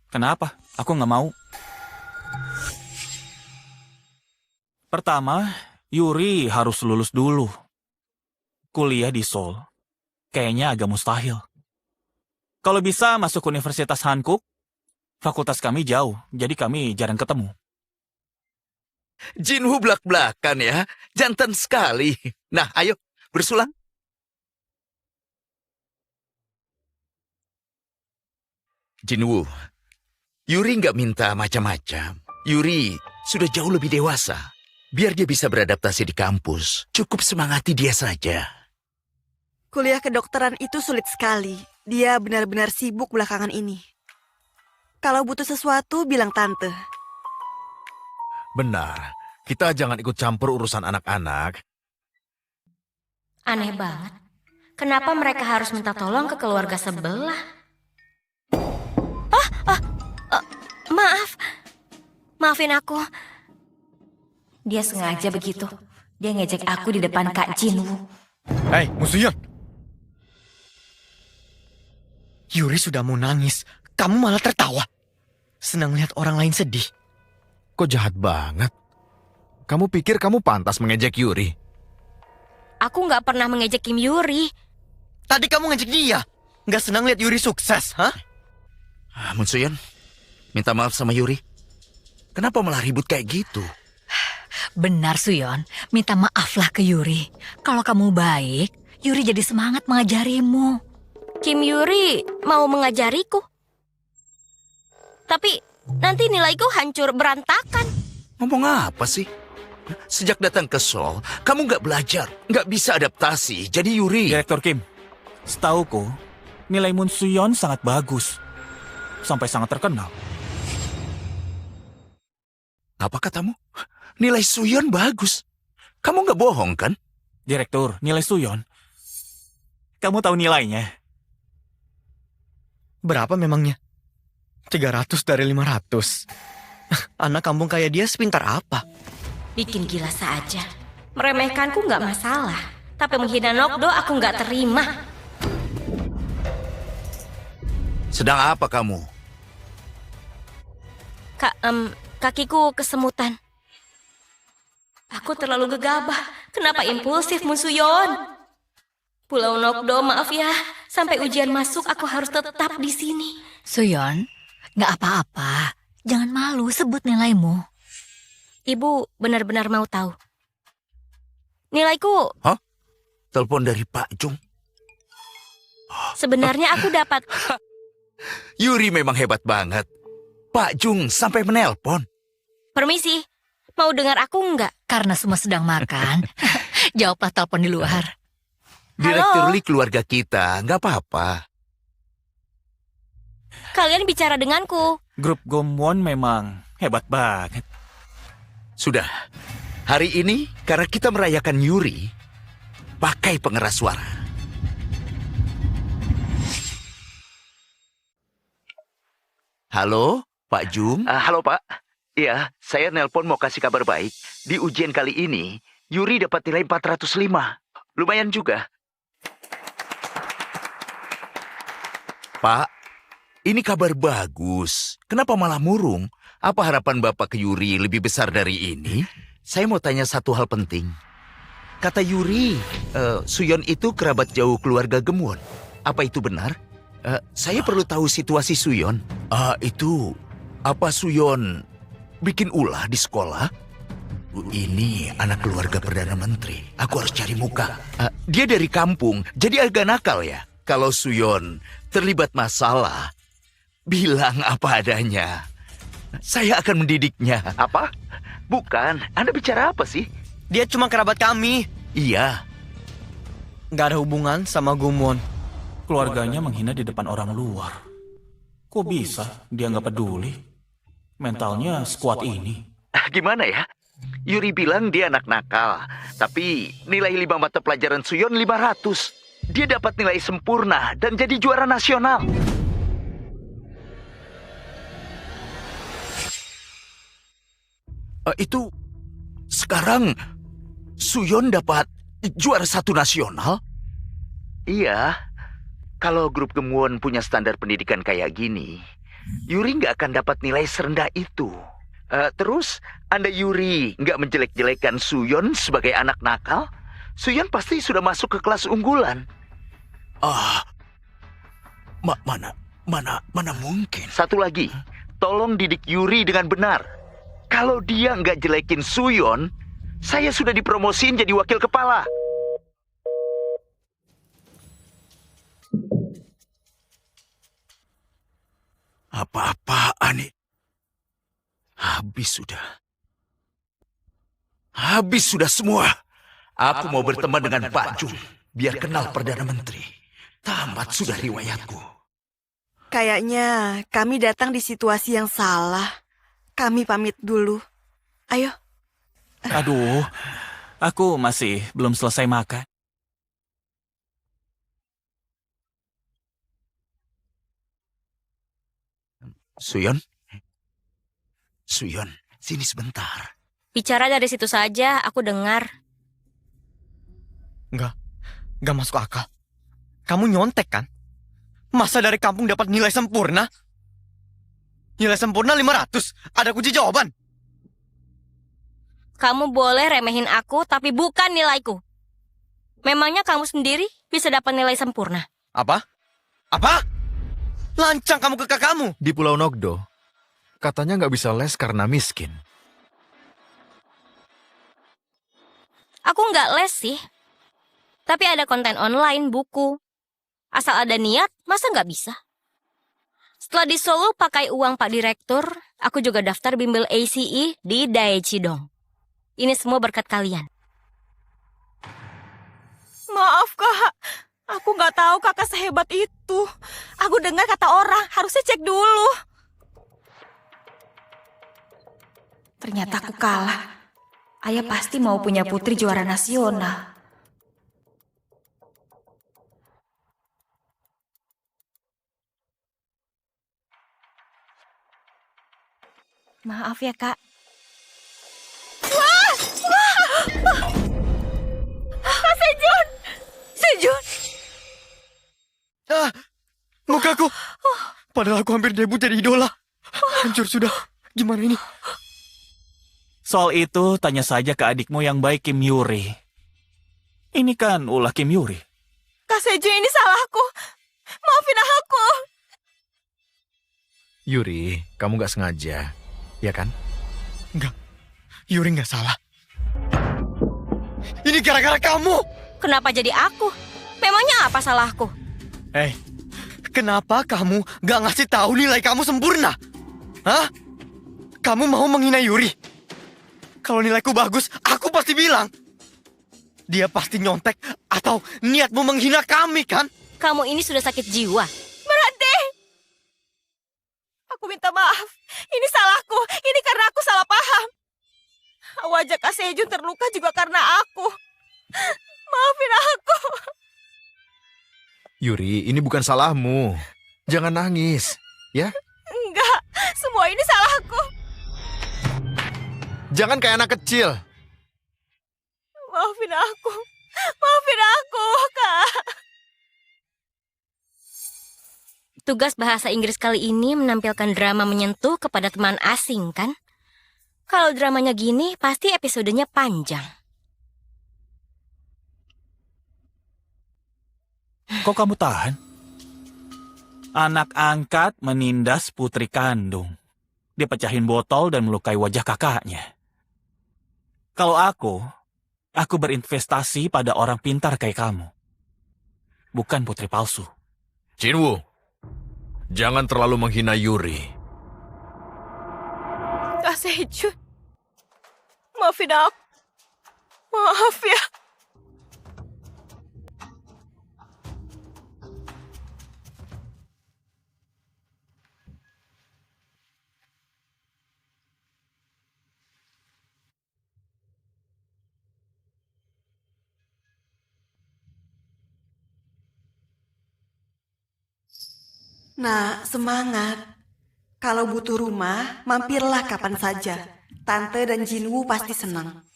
Kenapa? Aku nggak mau. Pertama, Yuri harus lulus dulu. Kuliah di Seoul kayaknya agak mustahil. Kalau bisa masuk Universitas Hankuk, fakultas kami jauh, jadi kami jarang ketemu. Jinwoo belak-belakan ya. Jantan sekali. Nah, ayo, bersulang. Jinwoo, Yuri nggak minta macam-macam. Yuri sudah jauh lebih dewasa. Biar dia bisa beradaptasi di kampus. Cukup semangati dia saja. Kuliah kedokteran itu sulit sekali. Dia benar-benar sibuk belakangan ini. Kalau butuh sesuatu, bilang tante. Benar, kita jangan ikut campur urusan anak-anak. Aneh banget. Kenapa mereka harus minta tolong ke keluarga sebelah? Maafin aku. Dia sengaja begitu. Dia ngejek aku di depan Kak Jinwoo. Hei, Musuyon. Yuri sudah mau nangis. Kamu malah tertawa. Senang lihat orang lain sedih. Kok jahat banget? Kamu pikir kamu pantas mengejek Yuri? Aku nggak pernah mengejek Kim Yuri. Tadi kamu ngejek dia. Nggak senang lihat Yuri sukses, hah? Munsuyon, minta maaf sama Yuri. Kenapa malah ribut kayak gitu? Benar, Suyon. Minta maaflah ke Yuri. Kalau kamu baik, Yuri jadi semangat mengajarimu. Kim Yuri mau mengajariku. Tapi nanti nilaiku hancur berantakan. Ngomong apa sih? Sejak datang ke Seoul, kamu nggak belajar, nggak bisa adaptasi. Jadi Yuri... Direktur Kim, setauku, nilai Moon Suyon sangat bagus. Sampai sangat terkenal. Apa katamu? Nilai Suyon bagus. Kamu nggak bohong kan? Direktur, nilai Suyon. Kamu tahu nilainya? Berapa memangnya? 300 dari 500. Anak kampung kayak dia sepintar apa? Bikin gila saja. Meremehkanku nggak masalah. Tapi menghina Nokdo aku nggak terima. Sedang apa kamu? Kakiku kesemutan. Aku terlalu gegabah. Kenapa impulsif, Musuyon? Pulau Nokdo, maaf ya. Sampai ujian masuk aku harus tetap di sini. Suyon, nggak apa-apa. Jangan malu sebut nilaimu. Ibu benar-benar mau tahu. Nilaiku... Hah? Telepon dari Pak Jung. Sebenarnya aku dapat... Yuri memang hebat banget. Pak Jung sampai menelpon. Permisi, mau dengar aku nggak? Karena semua sedang makan, jawablah telepon di luar. Direktur Lee keluarga kita, nggak apa-apa. Kalian bicara denganku. Grup Gomwon memang hebat banget. Sudah, hari ini karena kita merayakan Yuri, pakai pengeras suara. Halo, Pak Jung. Halo, Pak. Iya, saya nelpon mau kasih kabar baik. Di ujian kali ini, Yuri dapat nilai 405. Lumayan juga. Pak, ini kabar bagus. Kenapa malah murung? Apa harapan Bapak ke Yuri lebih besar dari ini? Saya mau tanya satu hal penting. Kata Yuri, Suyon itu kerabat jauh keluarga Gemwon. Apa itu benar? Saya perlu tahu situasi Suyon. Itu, apa Suyon bikin ulah di sekolah? Ini anak keluarga Perdana Menteri. Aku harus cari muka. Dia dari kampung, jadi agak nakal ya. Kalau Suyon terlibat masalah, bilang apa adanya. Saya akan mendidiknya. Apa? Bukan, Anda bicara apa sih? Dia cuma kerabat kami. Iya, nggak ada hubungan sama Gumwon. Keluarganya menghina di depan orang luar. Kok bisa dia nggak peduli? Mentalnya sekuat ini. Gimana ya? Yuri bilang dia anak nakal, tapi nilai 5 mata pelajaran Suyon 500. Dia dapat nilai sempurna dan jadi juara nasional. Itu sekarang Suyon dapat juara 1 nasional? Iya. Kalau grup Gemwon punya standar pendidikan kayak gini, Yuri nggak akan dapat nilai serendah itu. Terus, Anda Yuri nggak menjelek-jelekan Suyon sebagai anak nakal? Suyon pasti sudah masuk ke kelas unggulan. Mana mungkin? Satu lagi, tolong didik Yuri dengan benar. Kalau dia nggak jelekin Suyon, saya sudah dipromosiin jadi wakil kepala. Apa-apaan nih? Habis sudah semua. Aku mau berteman dengan Pak Jung, biar kenal Perdana Menteri. Tamat sudah riwayatku. Kayaknya kami datang di situasi yang salah. Kami pamit dulu. Ayo. Aduh, aku masih belum selesai makan. Suyon, sini sebentar. Bicara dari situ saja, aku dengar. Nggak masuk akal. Kamu nyontek kan? Masa dari kampung dapat nilai sempurna? Nilai sempurna 500. Ada kunci jawaban. Kamu boleh remehin aku, tapi bukan nilaiku. Memangnya kamu sendiri bisa dapat nilai sempurna? Apa? Lancang kamu ke kakakmu. Di Pulau Nogdo, katanya nggak bisa les karena miskin. Aku nggak les sih. Tapi ada konten online, buku. Asal ada niat, masa nggak bisa? Setelah di Solo pakai uang Pak Direktur, aku juga daftar bimbel ACE di Daechidong. Ini semua berkat kalian. Maaf, Kak. Aku nggak tahu kakak sehebat itu. Aku dengar kata orang, harusnya cek dulu. Ternyata aku kalah. Ayah pasti mau punya putri juara nasional. Maaf ya, Kak. Kak Sejun! Sejun! Mukaku. Padahal aku hampir debut jadi idola. Hancur sudah. Gimana ini? Soal itu tanya saja ke adikmu yang baik, Kim Yuri. Ini kan ulah Kim Yuri. Kak Sejun, ini salahku. Maafin aku. Yuri, kamu nggak sengaja, ya kan? Enggak. Yuri nggak salah. Ini gara-gara kamu. Kenapa jadi aku? Memangnya apa salahku? Kenapa kamu gak ngasih tahu nilai kamu sempurna? Hah? Kamu mau menghina Yuri? Kalau nilaiku bagus, aku pasti bilang. Dia pasti nyontek atau niatmu menghina kami, kan? Kamu ini sudah sakit jiwa. Berhenti! Aku minta maaf. Ini salahku. Ini karena aku salah paham. Wajah Kak Sejun terluka juga karena aku. Maafin aku. Yuri, ini bukan salahmu. Jangan nangis, ya? Enggak, semua ini salahku. Jangan kayak anak kecil. Maafin aku. Maafin aku, Kak. Tugas bahasa Inggris kali ini menampilkan drama menyentuh kepada teman asing, kan? Kalau dramanya gini, pasti episodenya panjang. Kok kamu tahan? Anak angkat menindas putri kandung. Dia pecahin botol dan melukai wajah kakaknya. Kalau aku berinvestasi pada orang pintar kayak kamu. Bukan putri palsu. Jinwoo, jangan terlalu menghina Yuri. Kak Sejun. Maafin aku. Maaf ya. Nah, semangat. Kalau butuh rumah, mampirlah kapan saja. Tante dan Jinwoo pasti senang.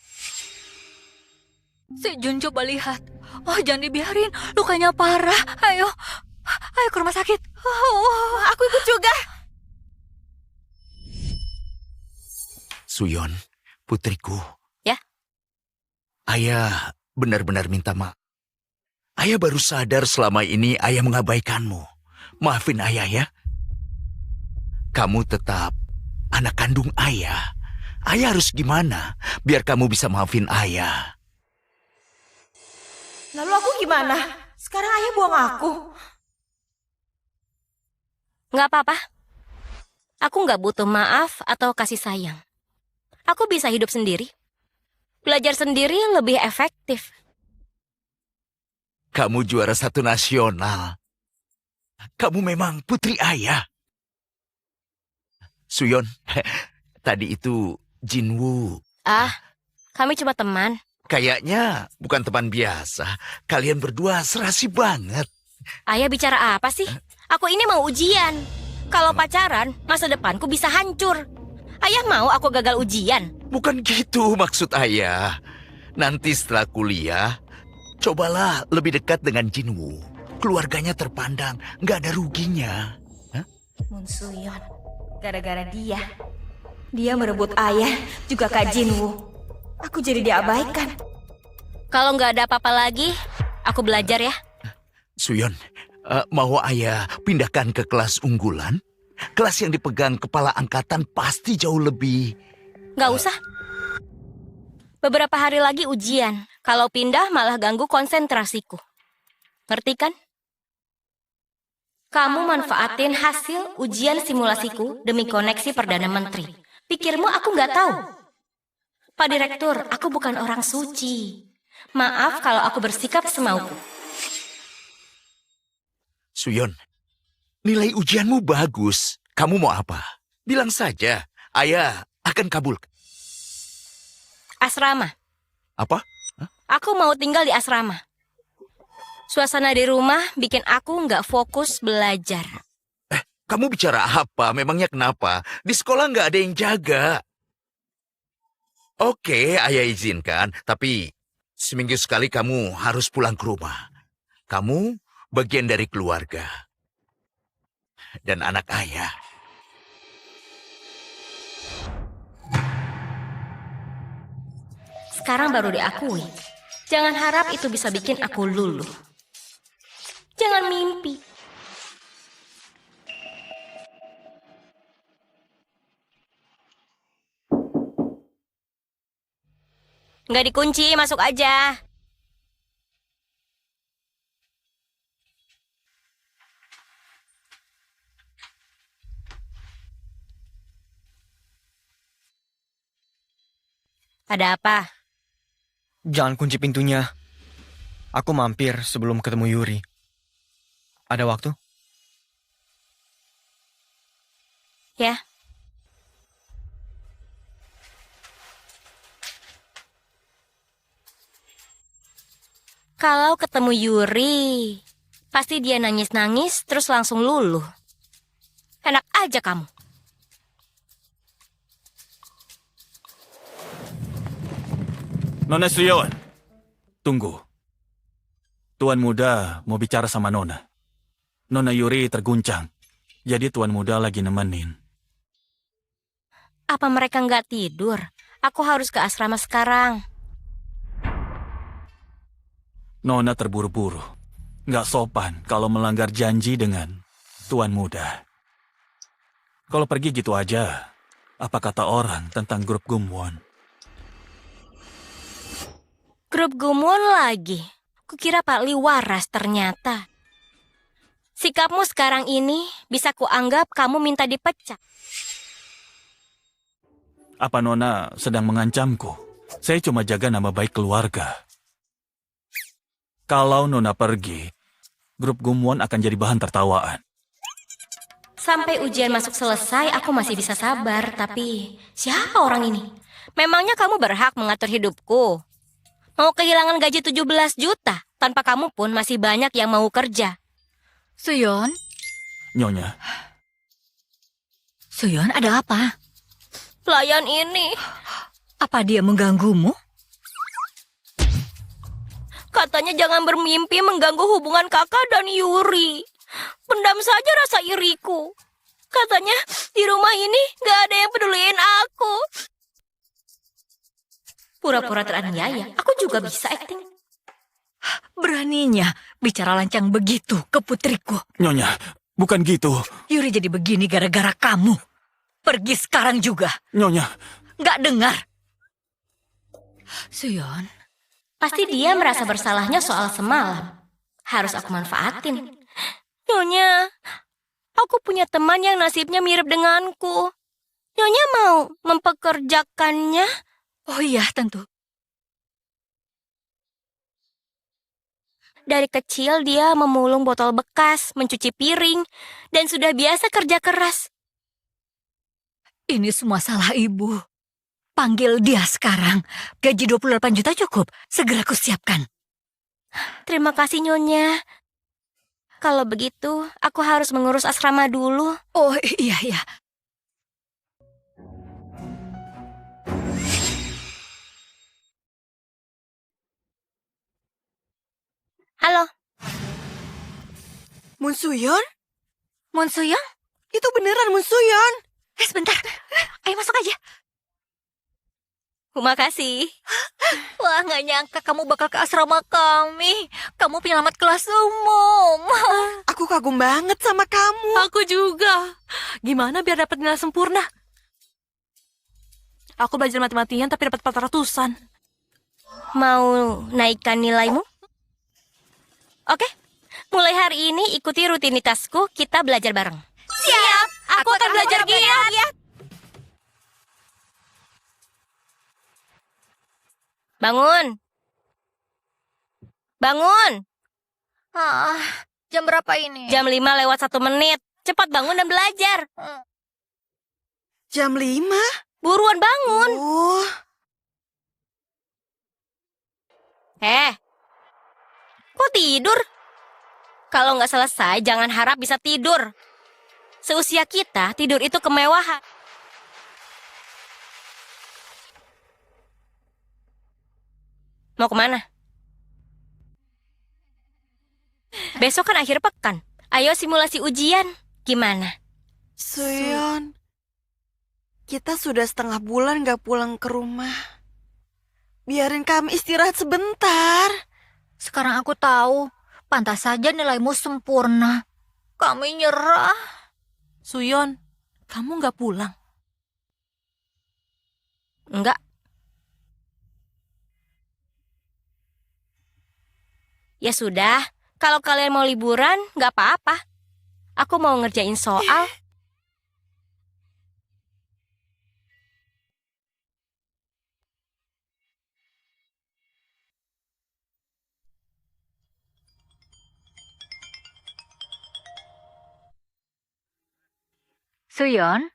Sejun coba lihat. Oh, jangan dibiarin. Lukanya parah. Ayo. Ayo ke rumah sakit. Oh, Aku ikut juga. Suyon, putriku. Ya? Ayah benar-benar minta maaf. Ayah baru sadar selama ini ayah mengabaikanmu. Maafin ayah ya. Kamu tetap anak kandung ayah. Ayah harus gimana biar kamu bisa maafin ayah? Lalu aku gimana? Sekarang ayah buang aku. Nggak apa-apa. Aku nggak butuh maaf atau kasih sayang. Aku bisa hidup sendiri. Belajar sendiri lebih efektif. Kamu juara 1 nasional. Kamu memang putri ayah. Suyon, tadi itu Jinwoo. Ah, kami cuma teman. Kayaknya bukan teman biasa. Kalian berdua serasi banget. Ayah bicara apa sih? Aku ini mau ujian. Kalau pacaran, masa depanku bisa hancur. Ayah mau aku gagal ujian? Bukan gitu maksud ayah. Nanti setelah kuliah, cobalah lebih dekat dengan Jinwoo. Keluarganya terpandang, nggak ada ruginya. Moon Suyon, gara-gara dia merebut ayah juga Kak Jinwoo. Aku jadi diabaikan. Kalau nggak ada apa-apa lagi, aku belajar ya. Suyon, mau ayah pindahkan ke kelas unggulan? Kelas yang dipegang kepala angkatan pasti jauh lebih... Nggak usah. Beberapa hari lagi ujian. Kalau pindah malah ganggu konsentrasiku. Ngerti kan? Kamu manfaatin hasil ujian simulasiku demi koneksi Perdana Menteri. Pikirmu aku nggak tahu? Pak Direktur, aku bukan orang suci. Maaf kalau aku bersikap semauku. Suyon, nilai ujianmu bagus. Kamu mau apa? Bilang saja, ayah akan kabulkan. Asrama. Apa? Aku mau tinggal di asrama. Suasana di rumah bikin aku nggak fokus belajar. Kamu bicara apa? Memangnya kenapa? Di sekolah nggak ada yang jaga. Oke, ayah izinkan. Tapi seminggu sekali kamu harus pulang ke rumah. Kamu bagian dari keluarga. Dan anak ayah. Sekarang baru diakui. Jangan harap itu bisa bikin aku luluh. Jangan mimpi. Nggak dikunci, masuk aja. Ada apa? Jangan kunci pintunya. Aku mampir sebelum ketemu Yuri. Ada waktu? Ya. Kalau ketemu Yuri, pasti dia nangis-nangis terus langsung luluh. Enak aja kamu. Nona Suyon, tunggu. Tuan muda mau bicara sama Nona. Nona Yuri terguncang, jadi tuan muda lagi nemenin. Apa mereka nggak tidur? Aku harus ke asrama sekarang. Nona terburu-buru. Nggak sopan kalau melanggar janji dengan tuan muda. Kalau pergi gitu aja, apa kata orang tentang grup Gumwon? Grup Gumwon lagi. Kukira Pak Li waras ternyata. Sikapmu sekarang ini bisa kuanggap kamu minta dipecat. Apa Nona sedang mengancamku? Saya cuma jaga nama baik keluarga. Kalau Nona pergi, grup Gumwon akan jadi bahan tertawaan. Sampai ujian masuk selesai, aku masih bisa sabar. Tapi siapa orang ini? Memangnya kamu berhak mengatur hidupku? Mau kehilangan gaji 17 juta, tanpa kamu pun masih banyak yang mau kerja. Suyon, Nyonya. Suyon, ada apa? Pelayan ini Apa dia mengganggumu? katanya jangan bermimpi mengganggu hubungan kakak dan Yuri. Pendam saja rasa iriku. Katanya di rumah ini gak ada yang peduliin aku. Pura-pura teraniaya, aku juga bisa acting. Beraninya bicara lancang begitu ke putriku. Nyonya, bukan gitu. Yuri jadi begini gara-gara kamu. Pergi sekarang juga. Nyonya. Nggak dengar. Suyon. Pasti dia merasa bersalahnya soal semalam. Harus aku manfaatin. Nyonya, aku punya teman yang nasibnya mirip denganku. Nyonya mau mempekerjakannya? Oh iya, tentu. Dari kecil dia memulung botol bekas, mencuci piring, dan sudah biasa kerja keras. Ini semua salah ibu. Panggil dia sekarang. Gaji 28 juta cukup. Segera kusiapkan. Terima kasih, Nyonya. Kalau begitu, aku harus mengurus asrama dulu. Oh iya, iya. Halo, Moon Suyon? Moon Suyong? Itu beneran Moon Suyon. Sebentar. Ayo masuk aja. Terima kasih. Wah, nggak nyangka kamu bakal ke asrama kami. Kamu penyelamat kelas umum. Aku kagum banget sama kamu. Aku juga. Gimana biar dapat nilai sempurna? Aku belajar mati-matian tapi dapat 400-an. Mau naikkan nilaimu? Oke, mulai hari ini ikuti rutinitasku, kita belajar bareng. Siap, aku akan belajar giat. Bangun. Bangun. Jam berapa ini? Jam 5 lewat 1 menit. Cepat bangun dan belajar. Jam 5? Buruan bangun. Oh, Kok tidur? Kalau nggak selesai, jangan harap bisa tidur. Seusia kita, tidur itu kemewahan. Mau kemana? Besok kan akhir pekan. Ayo simulasi ujian. Gimana? Suyon. Kita sudah setengah bulan gak pulang ke rumah. Biarin kami istirahat sebentar. Sekarang aku tahu. Pantas saja nilaimu sempurna. Kami nyerah. Suyon, kamu nggak pulang? Enggak. Ya sudah, kalau kalian mau liburan, nggak apa-apa. Aku mau ngerjain soal. Suyon,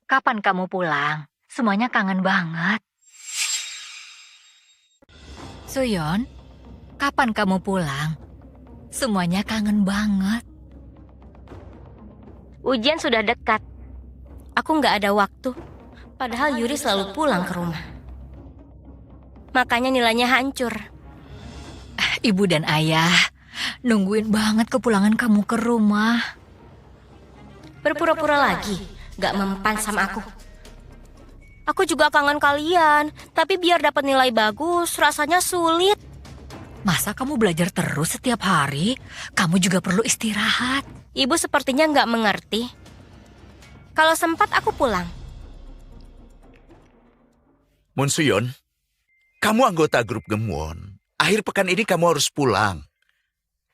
kapan kamu pulang? Semuanya kangen banget. Suyon, kapan kamu pulang? Semuanya kangen banget. Ujian sudah dekat. Aku nggak ada waktu. Padahal Yuri selalu pulang ke rumah. Makanya nilainya hancur. Ibu dan ayah nungguin banget kepulangan kamu ke rumah. Berpura-pura lagi, nggak mempan sama aku. Aku juga kangen kalian, tapi biar dapat nilai bagus, rasanya sulit. Masa kamu belajar terus setiap hari? Kamu juga perlu istirahat. Ibu sepertinya nggak mengerti. Kalau sempat aku pulang. Moon Suyon, kamu anggota grup Gemwon. Akhir pekan ini kamu harus pulang.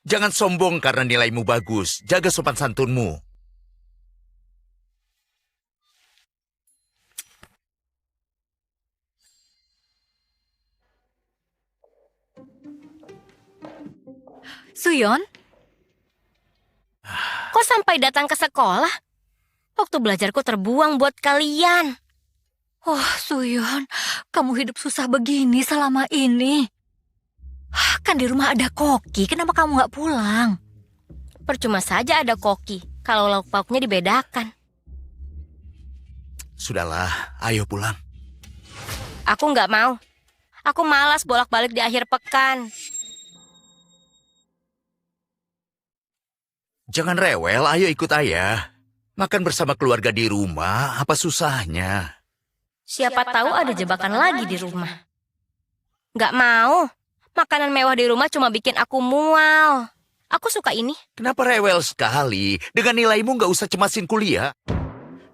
Jangan sombong karena nilaimu bagus. Jaga sopan santunmu. Suyon, Kok sampai datang ke sekolah? Waktu belajarku terbuang buat kalian. oh Suyon, kamu hidup susah begini selama ini. Kan di rumah ada Koki, kenapa kamu nggak pulang? Percuma saja ada koki kalau lauk pauknya dibedakan. Sudahlah, ayo pulang. Aku nggak mau. Aku malas bolak-balik di akhir pekan. Jangan rewel, ayo ikut ayah. Makan bersama keluarga di rumah, apa susahnya? Siapa tahu ada jebakan lagi di rumah. Nggak mau. Makanan mewah di rumah cuma bikin aku mual. Aku suka ini. Kenapa rewel sekali? Dengan nilaimu nggak usah cemasin kuliah.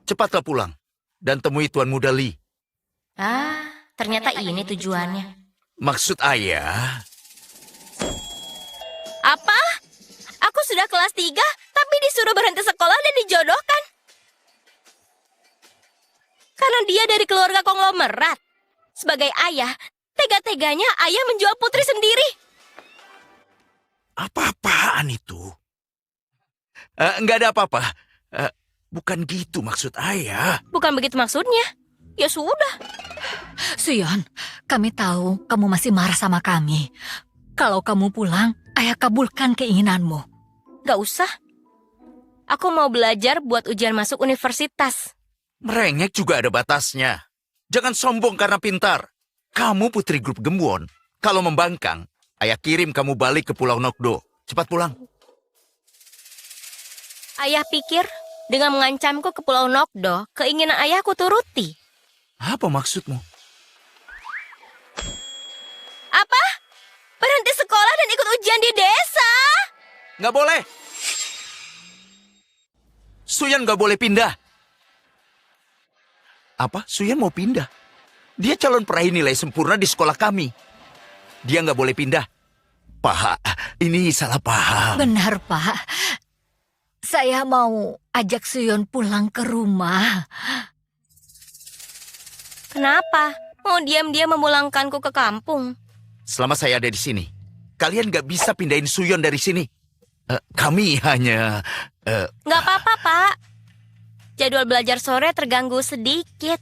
Cepatlah pulang dan temui Tuan Muda Lee. Ternyata ini tujuannya. Maksud ayah, Apa? Aku sudah kelas 3, tapi disuruh berhenti sekolah dan dijodohkan. Karena dia dari keluarga konglomerat. Sebagai ayah, tega-teganya ayah menjual putri sendiri. apa-apaan itu? Nggak ada apa-apa. Bukan gitu maksud ayah. Bukan begitu maksudnya. Ya sudah. Suyon, kami tahu kamu masih marah sama kami. Kalau kamu pulang, ayah kabulkan keinginanmu. Gak usah. Aku mau belajar buat ujian masuk universitas. Merengek juga ada batasnya. Jangan sombong karena pintar. Kamu putri grup Gemwon. Kalau membangkang, ayah kirim kamu balik ke Pulau Nokdo. Cepat pulang. Ayah pikir dengan mengancamku ke Pulau Nokdo, keinginan ayahku turuti. Apa maksudmu? Apa? Berhenti sekolah dan ikut ujian di desa? Nggak boleh. Suyan nggak boleh pindah. Apa? Suyan mau pindah? Dia calon peraih nilai sempurna di sekolah kami. Dia nggak boleh pindah. Pak, ini salah paham. Benar, Pak. Saya mau ajak Suyon pulang ke rumah. Kenapa? Mau diam-diam memulangkanku ke kampung? Selama saya ada di sini, kalian nggak bisa pindahin Suyon dari sini. Kami hanya... Nggak apa-apa, Pak. Jadwal belajar sore terganggu sedikit.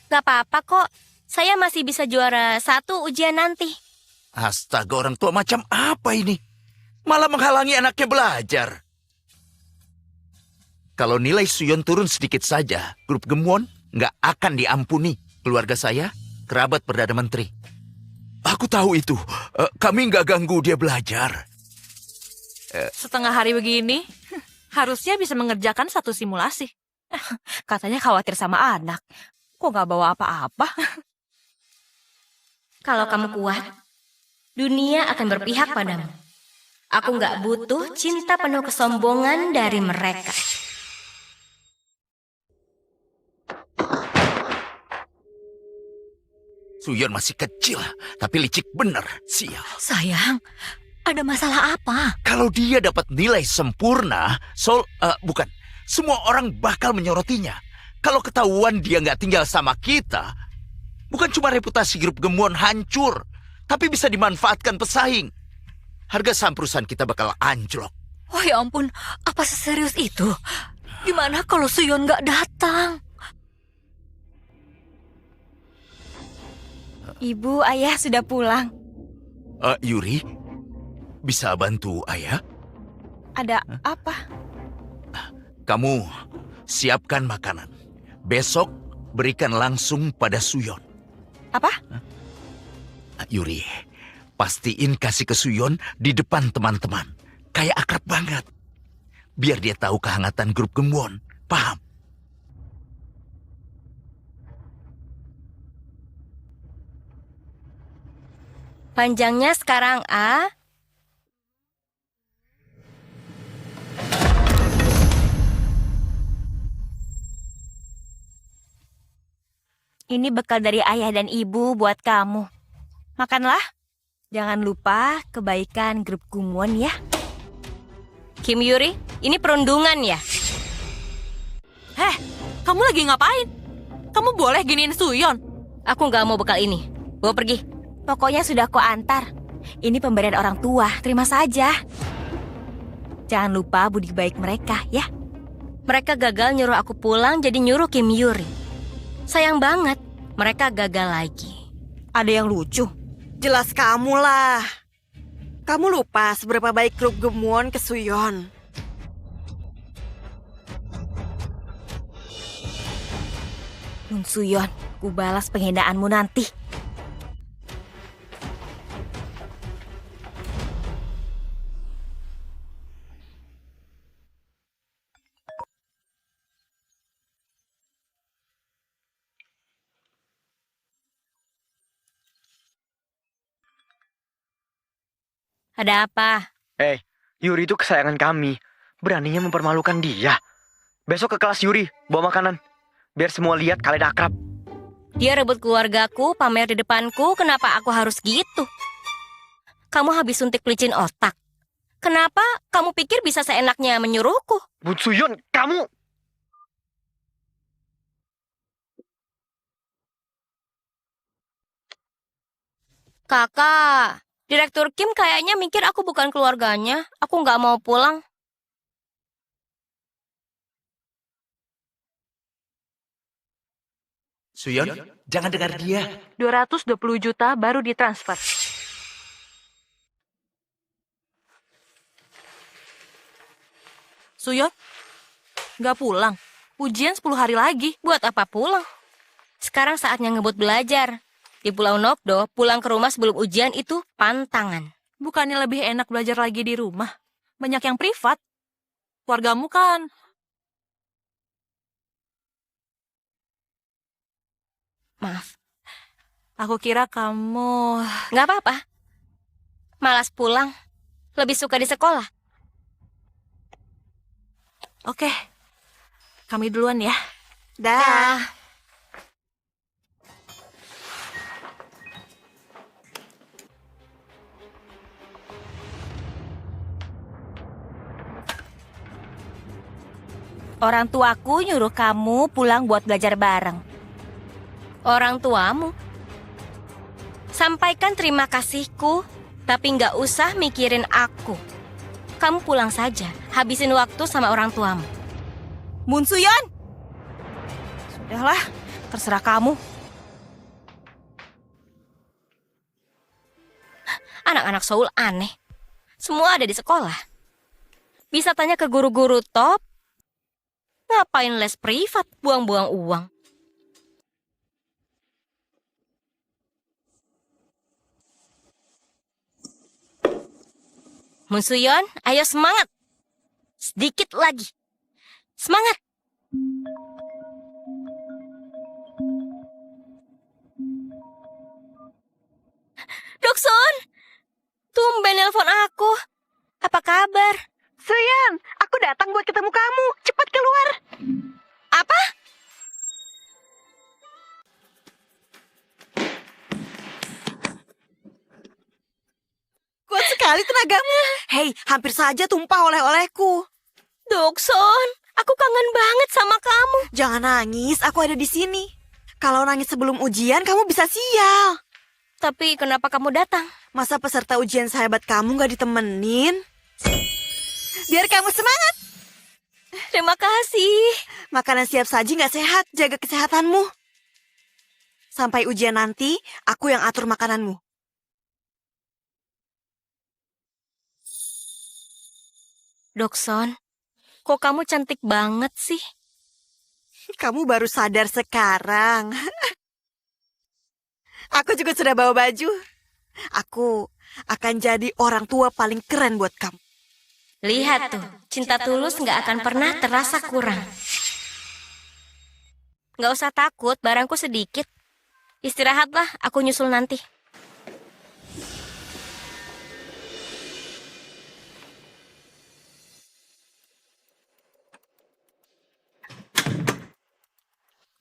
Nggak apa-apa kok. Saya masih bisa juara 1 ujian nanti. Astaga, orang tua macam apa ini? Malah menghalangi anaknya belajar. Kalau nilai Suyon turun sedikit saja, grup Gemwon nggak akan diampuni. Keluarga saya, kerabat Perdana Menteri. Aku tahu itu. Kami nggak ganggu dia belajar. Setengah hari begini, harusnya bisa mengerjakan 1 simulasi. Katanya khawatir sama anak. Kok nggak bawa apa-apa? Kalau kamu kuat, dunia akan berpihak padamu. Aku nggak butuh cinta penuh kesombongan dari mereka. Suyon masih kecil, tapi licik bener. Sial. Sayang, ada masalah apa? Kalau dia dapat nilai sempurna, bukan. Semua orang bakal menyoroti-nya. Kalau ketahuan dia nggak tinggal sama kita, bukan cuma reputasi grup Gemwon hancur, tapi bisa dimanfaatkan pesaing. Harga saham perusahaan kita bakal anjlok. Oh ya ampun, apa seserius itu? Gimana kalau Suyon nggak datang? Ibu, ayah sudah pulang. Yuri, bisa bantu ayah? Ada apa? Kamu siapkan makanan. Besok berikan langsung pada Suyon. Apa? Yuri, pastiin kasih ke Suyon di depan teman-teman. Kayak akrab banget. Biar dia tahu kehangatan grup Gemwon. Paham? Panjangnya sekarang A. Ini bekal dari ayah dan ibu buat kamu. Makanlah. Jangan lupa kebaikan grup Gemwon ya. Kim Yuri, ini perundungan ya? Kamu lagi ngapain? Kamu boleh giniin Suyon. Aku nggak mau bekal ini. Bawa pergi. Pokoknya sudah kau antar. Ini pemberian orang tua, terima saja. Jangan lupa budi baik mereka ya. Mereka gagal nyuruh aku pulang, jadi nyuruh Kim Yuri. Sayang banget, mereka gagal lagi. Ada yang lucu. Jelas kamu lah. Kamu lupa seberapa baik grup Gemwon ke Suyon. Moon Suyon, ku balas penghinaanmu nanti. Ada apa? Yuri itu kesayangan kami. Beraninya mempermalukan dia. Besok ke kelas Yuri, bawa makanan. Biar semua lihat kalian akrab. Dia rebut keluargaku, pamer di depanku, kenapa aku harus gitu? Kamu habis suntik pelicin otak. Kenapa kamu pikir bisa seenaknya menyuruhku? Bun Suyon, kamu... Kakak, Direktur Kim kayaknya mikir aku bukan keluarganya. Aku nggak mau pulang. Suyon, jangan dengar dia. 220 juta baru ditransfer. Suyon, nggak pulang. Ujian 10 hari lagi. Buat apa pulang? Sekarang saatnya ngebut belajar. Di Pulau Nokdo, pulang ke rumah sebelum ujian itu pantangan. Bukannya lebih enak belajar lagi di rumah? Banyak yang privat. Keluargamu kan. Maaf, Aku kira kamu... nggak apa-apa. Malas pulang. Lebih suka di sekolah. Oke, kami duluan ya. Dah. Orang tuaku nyuruh kamu pulang buat belajar bareng. Orang tuamu. Sampaikan terima kasihku, tapi nggak usah mikirin aku. Kamu pulang saja, habisin waktu sama orang tuamu. Moon Suyon! Sudahlah, terserah kamu. Anak-anak Seoul aneh. Semua ada di sekolah. Bisa tanya ke guru-guru top. Ngapain les privat, buang-buang uang. Moon Suyon, ayo semangat. Sedikit lagi. Semangat. Dokson, tumben nelpon aku. Apa kabar? Suyon, aku datang buat ketemu kamu. Cepat keluar. Apa? Kuat sekali tenagamu. Hei, hampir saja tumpah oleh-olehku. Dokson, aku kangen banget sama kamu. Jangan nangis, aku ada di sini. Kalau nangis sebelum ujian, kamu bisa sial. Tapi kenapa kamu datang? Masa peserta ujian sahabat kamu gak ditemenin? Biar kamu semangat. Terima kasih. Makanan siap saji gak sehat, jaga kesehatanmu. Sampai ujian nanti, aku yang atur makananmu. Dokson, kok kamu cantik banget sih? Kamu baru sadar sekarang. Aku juga sudah bawa baju. Aku akan jadi orang tua paling keren buat kamu. Lihat tuh, cinta tulus nggak akan pernah terasa kurang. Nggak usah takut, barangku sedikit. Istirahatlah, aku nyusul nanti.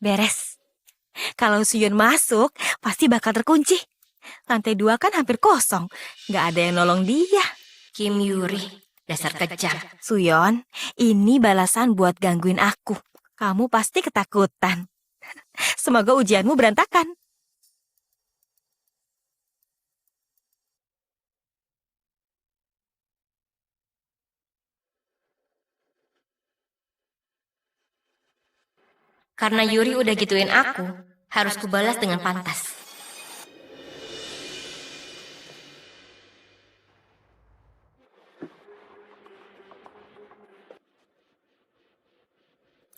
Beres. Kalau Suyon masuk, pasti bakal terkunci. Lantai 2 kan hampir kosong. Nggak ada yang nolong dia. Kim Yuri, dasar kejam. Suyon, ini balasan buat gangguin aku. Kamu pasti ketakutan. Semoga ujianmu berantakan. Karena Yuri udah gituin aku, harus kubalas dengan pantas.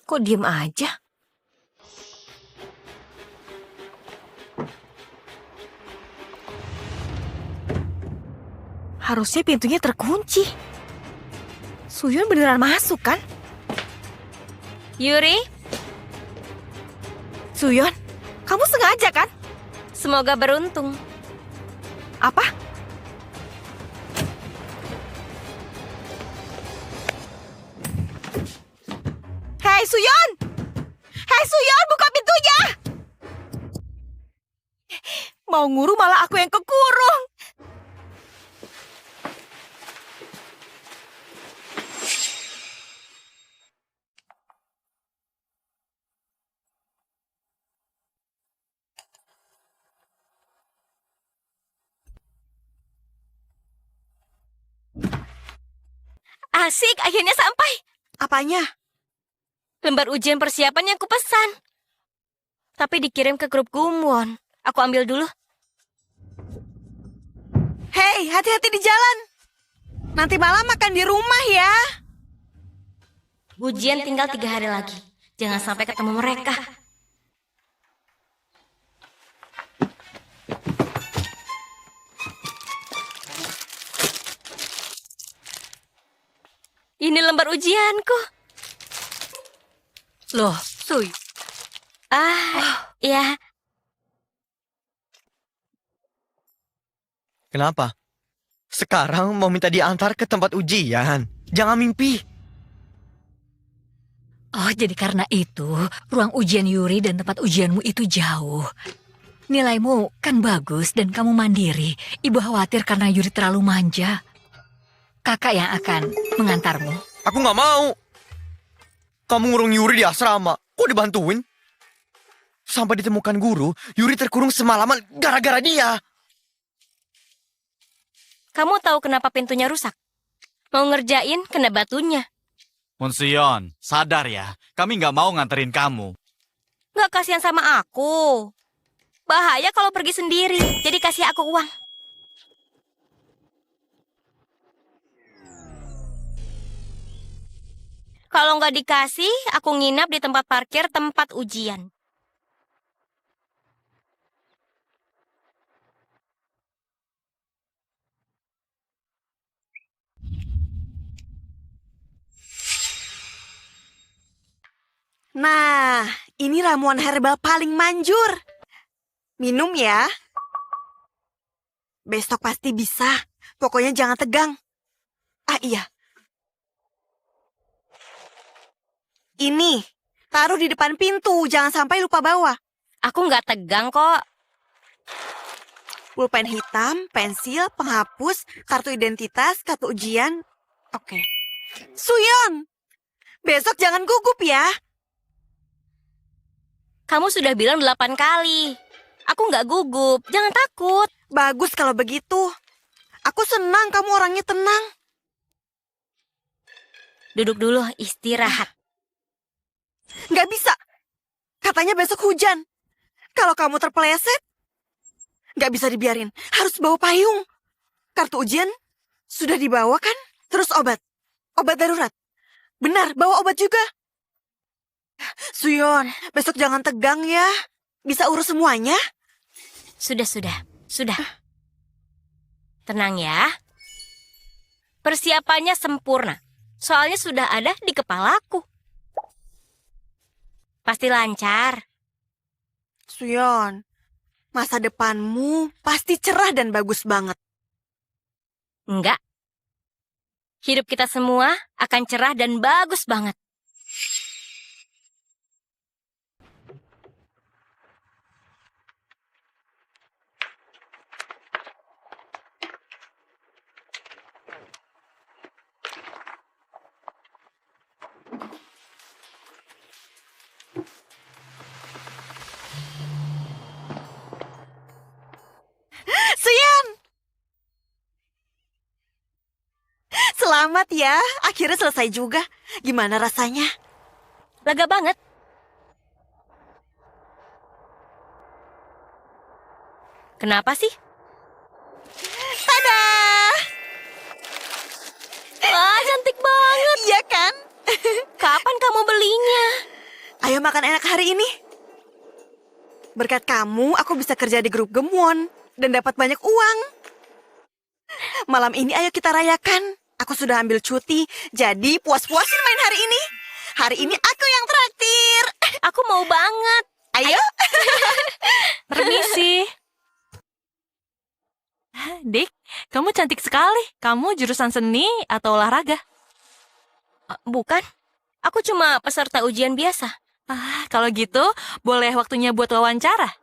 Kok diem aja? Harusnya pintunya terkunci. Suyun beneran masuk kan? Yuri, Suyun, kamu sengaja kan? semoga beruntung. Apa? Hei Suyun! Hei Suyun, buka pintunya! Mau nguru malah aku yang kekurung. Asik, akhirnya sampai. Apanya? Lembar ujian persiapan yang kupesan. Tapi dikirim ke grup Gumwon. Aku ambil dulu. Hei, hati-hati di jalan. Nanti malam makan di rumah ya. Ujian tinggal 3 hari lagi. Jangan sampai ketemu mereka. Ini lembar ujianku. Loh, Suy, Ya. Kenapa? Sekarang mau minta diantar ke tempat ujian. Jangan mimpi. oh jadi karena itu ruang ujian Yuri dan tempat ujianmu itu jauh. Nilaimu kan bagus dan kamu mandiri. Ibu khawatir karena Yuri terlalu manja. Kakak yang akan mengantarmu. Aku nggak mau. Kamu ngurung Yuri di asrama. Kok dibantuin? Sampai ditemukan guru, Yuri terkurung semalaman gara-gara dia. Kamu tahu kenapa pintunya rusak? Mau ngerjain, kena batunya. Monsion, sadar ya. Kami nggak mau nganterin kamu. Nggak kasihan sama aku. Bahaya kalau pergi sendiri, jadi kasih aku uang. Kalau nggak dikasih, aku nginap di tempat parkir tempat ujian. Nah, ini ramuan herbal paling manjur. Minum ya. Besok pasti bisa. Pokoknya jangan tegang. Ah iya. Ini, taruh di depan pintu. Jangan sampai lupa bawa. Aku nggak tegang kok. Pulpen hitam, pensil, penghapus, kartu identitas, kartu ujian. Oke. Suyon, besok jangan gugup ya. Kamu sudah bilang 8 kali. Aku nggak gugup, jangan takut. Bagus kalau begitu. Aku senang kamu orangnya tenang. Duduk dulu, istirahat. Nggak bisa. Katanya besok hujan. Kalau kamu terpeleset, nggak bisa dibiarin. Harus bawa payung. Kartu ujian sudah dibawa kan? Terus obat. Obat darurat. Benar, bawa obat juga. Suyon, besok jangan tegang ya. Bisa urus semuanya. Sudah. Tenang ya. Persiapannya sempurna. Soalnya sudah ada di kepalaku. Pasti lancar. Suyon, masa depanmu pasti cerah dan bagus banget. Enggak. Hidup kita semua akan cerah dan bagus banget. Suyon! Selamat ya, akhirnya selesai juga. Gimana rasanya? Lega banget. Kenapa sih? Tada! Wah, cantik banget. Iya kan? Kapan kamu belinya? Ayo makan enak hari ini. Berkat kamu, aku bisa kerja di grup Gemwon dan dapat banyak uang. Malam ini ayo kita rayakan. Aku sudah ambil cuti, jadi puas-puasin main hari ini. Hari ini aku yang traktir. Aku mau banget. Ayo. Permisi. Dik, kamu cantik sekali. Kamu jurusan seni atau olahraga? Bukan, aku cuma peserta ujian biasa. Kalau gitu, boleh waktunya buat wawancara?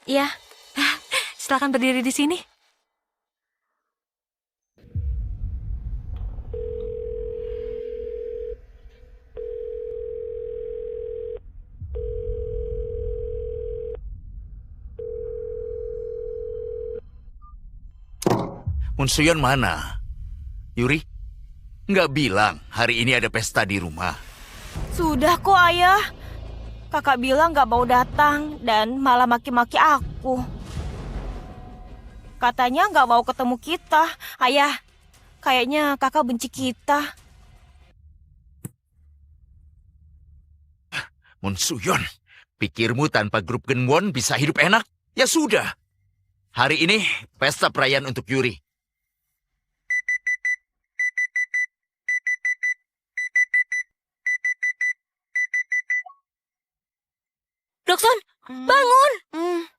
Iya. Silakan berdiri di sini. Munsuyon mana? Yuri? Nggak bilang hari ini ada pesta di rumah. Sudah kok, Ayah. Kakak bilang gak mau datang dan malah maki-maki aku. Katanya gak mau ketemu kita. Ayah, kayaknya kakak benci kita. Munsuyon, pikirmu tanpa grup Genwon bisa hidup enak? Ya sudah. Hari ini pesta perayaan untuk Yuri. Dokson, bangun.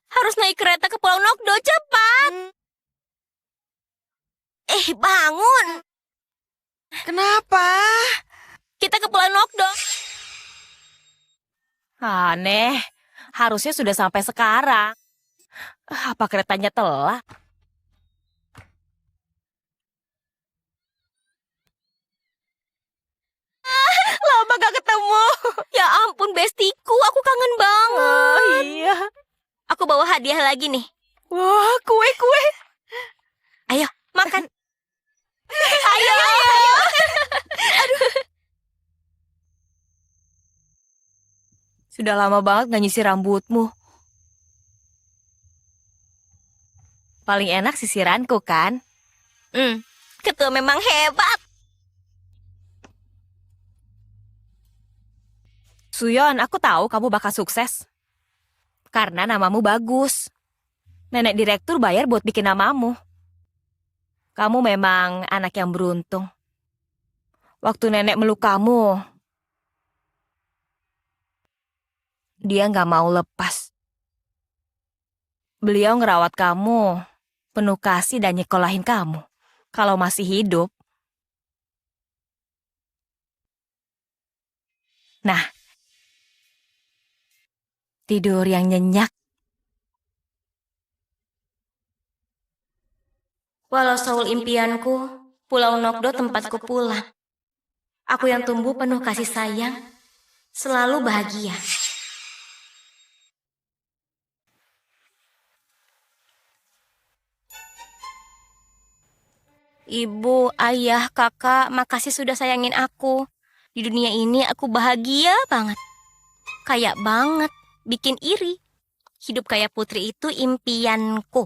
Harus naik kereta ke Pulau Nokdo, cepat. Bangun. Kenapa? Kita ke Pulau Nokdo. Aneh, harusnya sudah sampai sekarang. Apa keretanya telat? Lama gak ketemu. Ya ampun, bestiku, aku kangen banget. Oh iya. Aku bawa hadiah lagi nih. Wah, kue-kue. Ayo, makan. Ayo. Sudah lama banget gak nyisir rambutmu. Paling enak sisiranku kan? Ketua memang hebat. Suyon, aku tahu kamu bakal sukses. Karena namamu bagus. Nenek direktur bayar buat bikin namamu. Kamu memang anak yang beruntung. Waktu nenek meluk kamu, dia nggak mau lepas. Beliau ngerawat kamu, penuh kasih dan nyekolahin kamu. Kalau masih hidup. Nah, tidur yang nyenyak. Walau Seoul impianku, Pulau Nokdo tempatku pulang. Aku yang tumbuh penuh kasih sayang, selalu bahagia. Ibu, ayah, kakak, makasih sudah sayangin aku. Di dunia ini aku bahagia banget. Kayak banget, bikin iri. Hidup kayak putri itu impianku.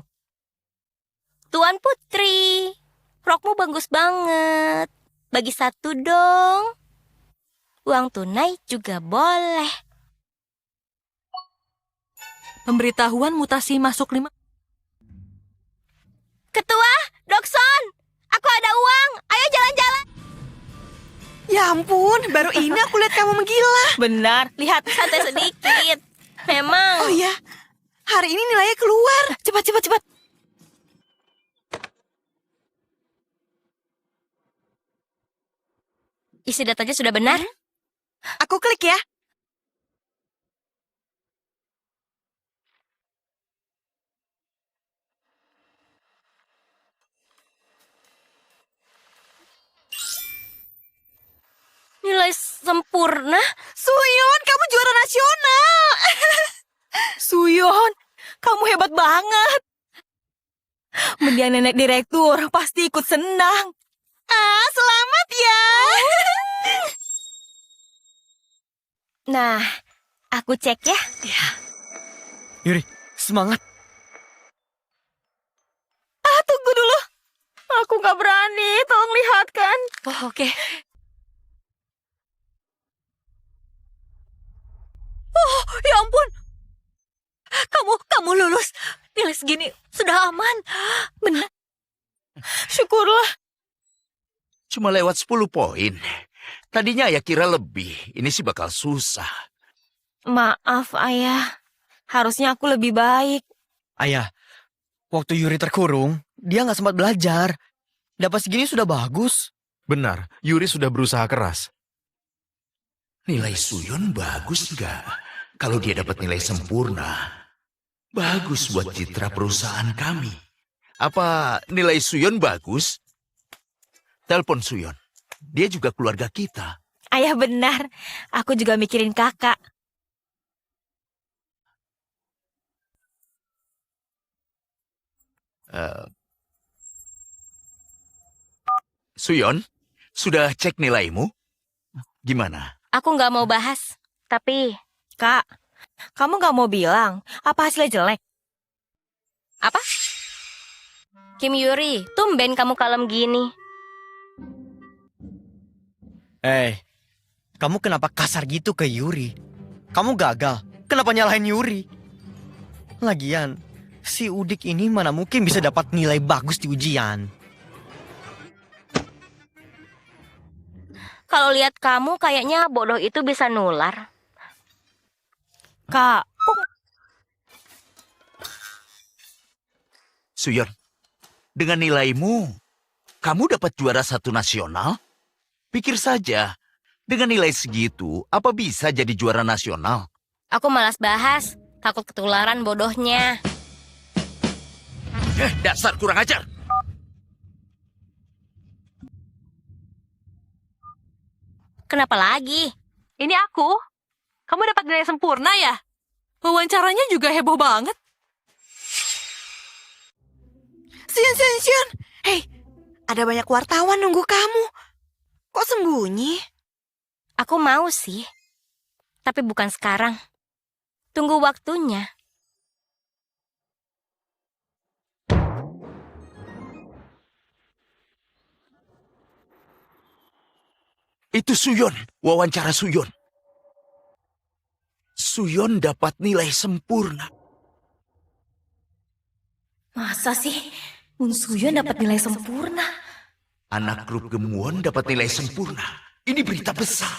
Tuan Putri, rokmu bagus banget. Bagi satu dong. Uang tunai juga boleh. Pemberitahuan mutasi masuk 5. Ketua, Dokson, aku ada uang. Ayo jalan-jalan. Ya ampun, baru ini aku lihat kamu menggila. Benar, lihat. Santai sedikit. Memang. Oh ya, hari ini nilainya keluar. Cepat. Isi datanya sudah benar. Aku klik ya. Nilai sempurna. Suyon, kamu juara nasional. Suyon, kamu hebat banget. Mendiang nenek direktur pasti ikut senang. Selamat ya. Nah, aku cek ya. Yuri, semangat. Tunggu dulu. Aku gak berani, tolong lihatkan. Oh, oke. Oh, ya ampun. Kamu lulus. segini sudah aman. Benar. Syukurlah. Cuma lewat 10 poin. Tadinya ayah kira lebih. Ini sih bakal susah. Maaf, Ayah. Harusnya aku lebih baik. Ayah, waktu Yuri terkurung, dia nggak sempat belajar. Dapat segini sudah bagus. Benar, Yuri sudah berusaha keras. Nilai Suyon bagus nggak? Kalau dia dapat nilai sempurna, bagus buat citra perusahaan kami. Apa nilai Suyon bagus? Telepon Suyon. Dia juga keluarga kita. Ayah benar. Aku juga mikirin kakak. Suyon, sudah cek nilaimu? Gimana? Aku nggak mau bahas. Tapi, Kak, kamu gak mau bilang apa hasilnya jelek? apa? Kim Yuri, tumben kamu kalem gini. Kamu kenapa kasar gitu ke Yuri? Kamu gagal, kenapa nyalahin Yuri? Lagian, si Udik ini mana mungkin bisa dapat nilai bagus di ujian? Kalau lihat kamu kayaknya bodoh itu bisa nular. Kak, Suyon, dengan nilaimu, kamu dapat juara 1 nasional? Pikir saja, dengan nilai segitu, apa bisa jadi juara nasional? Aku malas bahas, takut ketularan bodohnya. Dasar kurang ajar! Kenapa lagi? Ini aku. Kamu dapat nilai sempurna ya? Wawancaranya juga heboh banget. Sion. Hei, ada banyak wartawan nunggu kamu. Kok sembunyi? Aku mau sih. Tapi bukan sekarang. Tunggu waktunya. Itu Suyon, wawancara Suyon. Suyon dapat nilai sempurna. masa sih Mun Suyon dapat nilai sempurna? Anak grup Gemuon dapat nilai sempurna. Ini berita besar.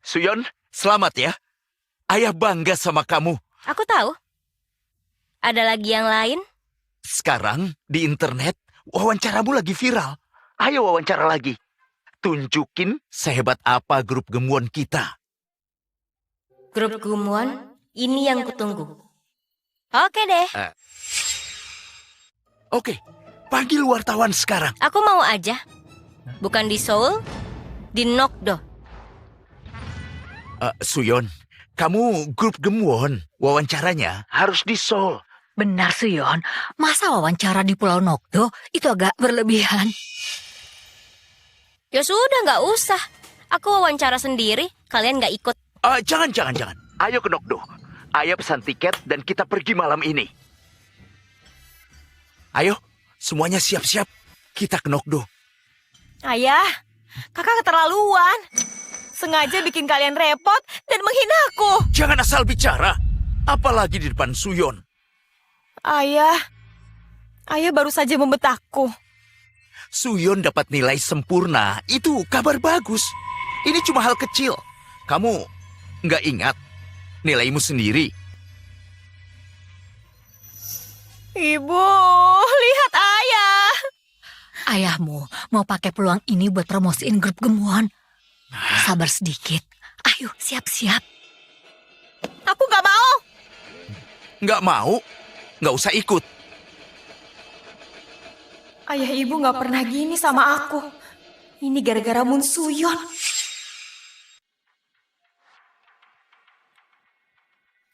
Suyon, selamat ya. Ayah bangga sama kamu. Aku tahu. Ada lagi yang lain? Sekarang di internet wawancaramu lagi viral. Ayo wawancara lagi. Tunjukin sehebat apa grup Gemuon kita. Grup Gumuan, ini yang kutunggu. Oke deh, Oke, panggil wartawan sekarang. aku mau aja. Bukan di Seoul, di Nokdo. Suyon, kamu grup Gemuon. Wawancaranya harus di Seoul. Benar, Suyon. Masa wawancara di Pulau Nokdo itu agak berlebihan. Ya sudah, nggak usah. Aku wawancara sendiri, kalian nggak ikut. Jangan. Ayo ke Nokdo. Ayah pesan tiket dan kita pergi malam ini. Ayo, semuanya siap-siap. Kita ke Nokdo. Ayah, kakak keterlaluan. Sengaja bikin kalian repot dan menghina aku. Jangan asal bicara. Apalagi di depan Suyon. Ayah baru saja membentakku. Suyon dapat nilai sempurna. Itu kabar bagus. Ini cuma hal kecil. Kamu nggak ingat nilaimu sendiri? Ibu, lihat ayah. Ayahmu mau pakai peluang ini buat promosiin grup Gemuon. Sabar sedikit. Ayo, siap-siap. Aku gak mau. Nggak mau? Nggak usah ikut. Ayah ibu gak pernah gini sama aku. Ini gara-gara Mun Suyon.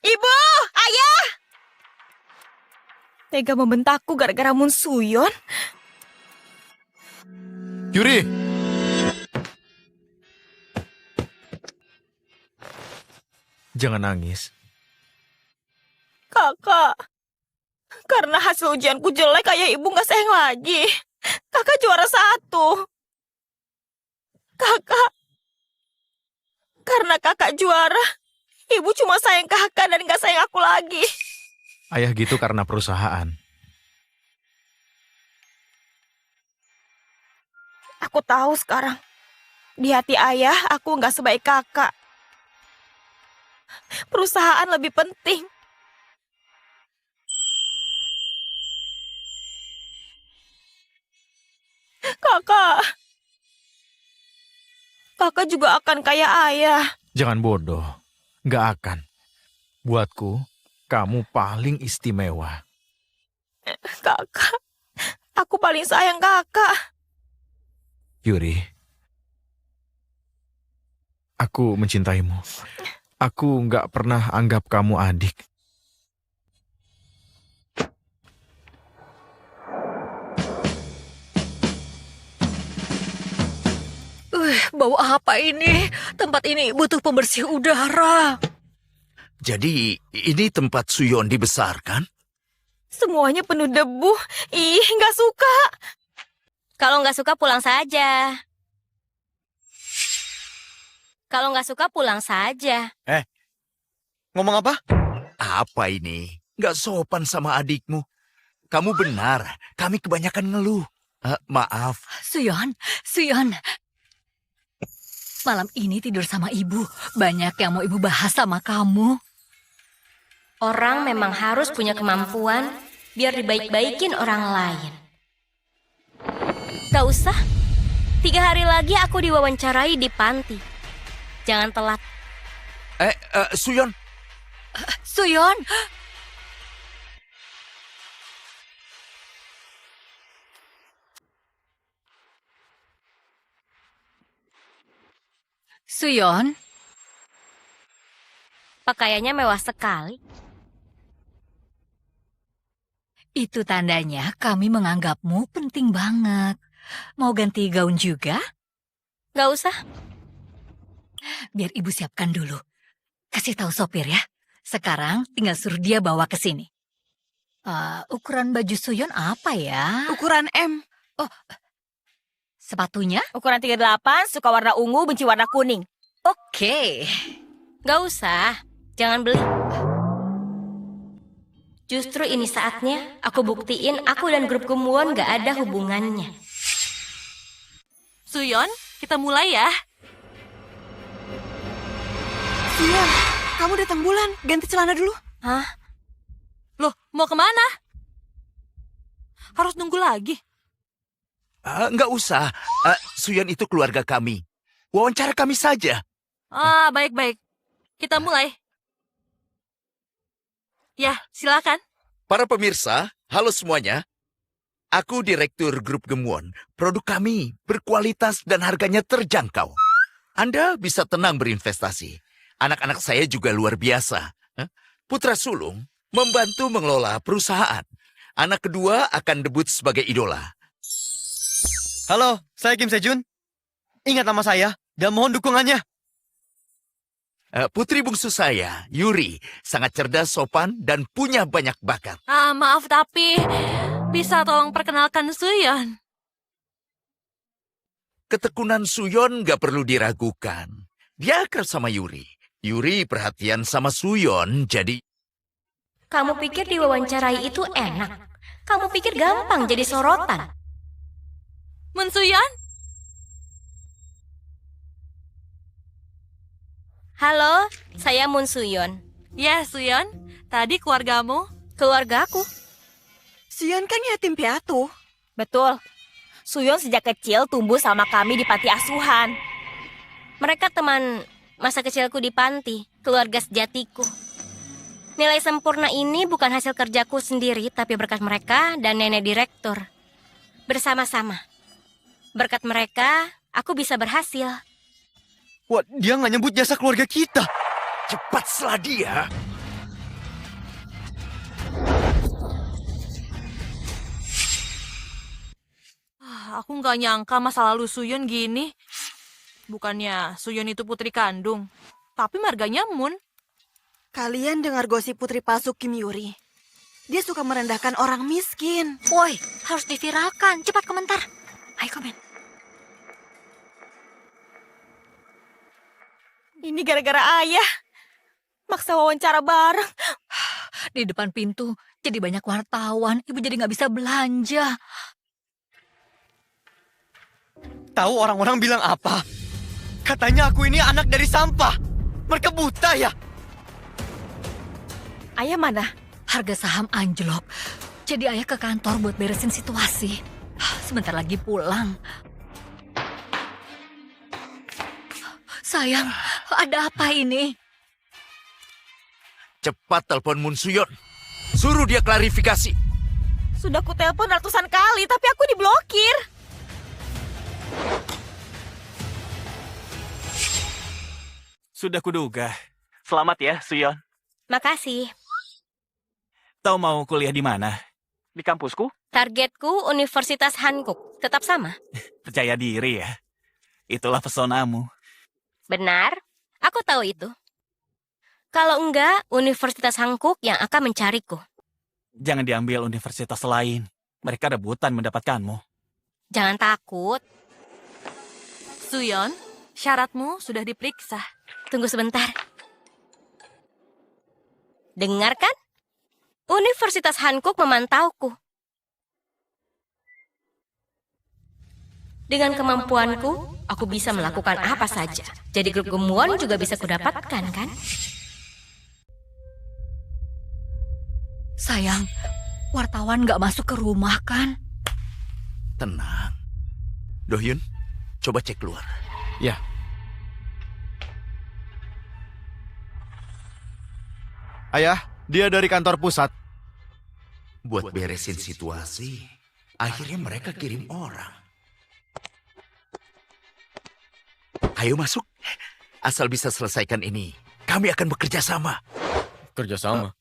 Ibu, ayah. Tega membentakku gara-gara Mun Suyon. Yuri! Jangan nangis. Kakak, karena hasil ujianku jelek, ayah ibu gak sayang lagi. Kakak juara 1. Kakak, karena kakak juara, ibu cuma sayang kakak dan gak sayang aku lagi. Ayah gitu karena perusahaan. Aku tahu sekarang, di hati ayah aku gak sebaik kakak. Perusahaan lebih penting. Kakak juga akan kayak ayah. Jangan bodoh. Gak akan. Buatku, kamu paling istimewa. Kakak, aku paling sayang kakak. Yuri, aku mencintaimu. Aku gak pernah anggap kamu adik. Bau apa ini? Tempat ini butuh pembersih udara. Jadi, ini tempat Suyon dibesarkan? Semuanya penuh debu. Ih, gak suka. Kalau nggak suka pulang saja. Kalau nggak suka pulang saja. Ngomong apa? Apa ini? Gak sopan sama adikmu. Kamu benar, kami kebanyakan ngeluh. Maaf, Suyon. Malam ini tidur sama ibu. Banyak yang mau ibu bahas sama kamu. Orang memang harus punya kemampuan biar dibaik-baikin orang lain. Gak usah. 3 hari lagi aku diwawancarai di panti. Jangan telat. Suyon, Suyon. Suyon, Pakaiannya mewah sekali. itu tandanya kami menganggapmu penting banget. Mau ganti gaun juga? Gak usah. Biar ibu siapkan dulu. Kasih tahu sopir ya. Sekarang tinggal suruh dia bawa ke sini. Ukuran baju Suyon apa ya? Ukuran M. Sepatunya? Ukuran 38, suka warna ungu, benci warna kuning. Oke. Gak usah. Jangan beli. Justru ini saatnya aku buktiin aku dan grup Gumwon gak ada hubungannya. Suyon, kita mulai ya. Suyon, kamu datang bulan. Ganti celana dulu. Hah? Loh, mau kemana? Harus nunggu lagi. nggak usah. Suyon itu keluarga kami. Wawancara kami saja. Baik-baik. Kita mulai. Ya, silakan. Para pemirsa, halo semuanya. Aku Direktur Grup Gemwon. Produk kami berkualitas dan harganya terjangkau. Anda bisa tenang berinvestasi. Anak-anak saya juga luar biasa. Putra sulung membantu mengelola perusahaan. Anak kedua akan debut sebagai idola. Halo, saya Kim Sejun. Ingat nama saya dan mohon dukungannya. Putri bungsu saya, Yuri, sangat cerdas, sopan, dan punya banyak bakat. Maaf tapi bisa tolong perkenalkan Suyon. Ketekunan Suyon gak perlu diragukan. Dia akrab sama Yuri. Yuri perhatian sama Suyon, jadi... Kamu pikir diwawancarai itu enak? Kamu pikir gampang jadi sorotan? Mun Suyon? Halo, saya Moon Suyon. Ya, Suyon. Tadi keluargamu. Keluargaku. Suyon kan yatim piatu. Betul. Suyon sejak kecil tumbuh sama kami di panti asuhan. Mereka teman masa kecilku di panti, keluarga sejatiku. Nilai sempurna ini bukan hasil kerjaku sendiri, tapi berkat mereka dan nenek direktur. Bersama-sama. Berkat mereka, aku bisa berhasil. Wah, dia nggak nyebut jasa keluarga kita. Cepat selah dia. Aku nggak nyangka masa lalu Suyon gini. Bukannya Suyon itu putri kandung, tapi marganya Moon. Kalian dengar gosip putri palsu Kim Yuri? Dia suka merendahkan orang miskin. Woi, harus diviralkan. Cepat komentar. Ayo komen. Ini gara-gara ayah. Maksa wawancara bareng. Di depan pintu jadi banyak wartawan. Ibu jadi nggak bisa belanja. Tahu orang-orang bilang apa? Katanya aku ini anak dari sampah. Mereka buta ya? Ayah mana? Harga saham anjlok. Jadi ayah ke kantor buat beresin situasi. Sebentar lagi pulang. Sayang, ada apa ini? Cepat telepon Moon Suyon. Suruh dia klarifikasi. Sudah ku telepon ratusan kali, tapi aku diblokir. Sudah kuduga. Selamat ya, Suyon. Makasih. Tahu mau kuliah di mana? Di kampusku? Targetku Universitas Hankook. Tetap sama. Percaya diri ya. Itulah pesonamu. Benar, aku tahu itu. Kalau enggak, Universitas Hankook yang akan mencariku. Jangan diambil universitas lain. Mereka rebutan mendapatkanmu. Jangan takut. Suyon, syaratmu sudah diperiksa. Tunggu sebentar. Dengarkan? Universitas Hankook memantauku. Dengan kemampuanku, aku bisa melakukan apa saja. Jadi grup gemuan juga bisa kudapatkan, kan? Sayang, wartawan nggak masuk ke rumah kan? Tenang. Dohyun, coba cek keluar. Ya. Ayah, dia dari kantor pusat. Buat beresin situasi, akhirnya mereka kirim orang. Ayo masuk. Asal bisa selesaikan ini, kami akan bekerja sama. Kerjasama.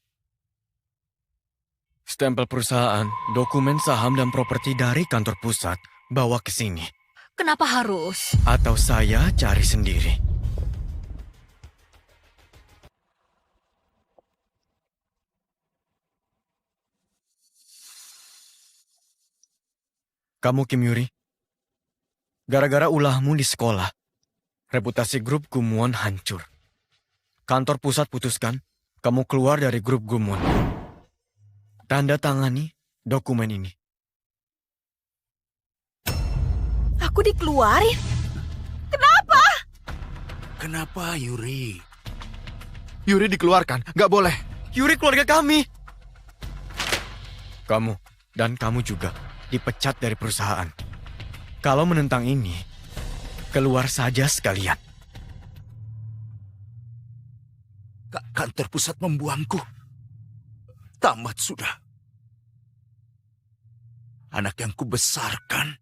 Stempel perusahaan, dokumen saham dan properti dari kantor pusat bawa ke sini. Kenapa harus? Atau saya cari sendiri. Kamu Kim Yuri, gara-gara ulahmu di sekolah, reputasi grup Gumwon hancur. Kantor pusat putuskan, kamu keluar dari grup Gumwon. Tanda tangani dokumen ini. Aku dikeluarin. Kenapa, Yuri? Yuri dikeluarkan, nggak boleh. Yuri keluarga kami. Kamu dan kamu juga dipecat dari perusahaan. Kalau menentang ini, keluar saja sekalian. Kantor pusat membuangku. Tamat sudah. Anak yang kubesarkan.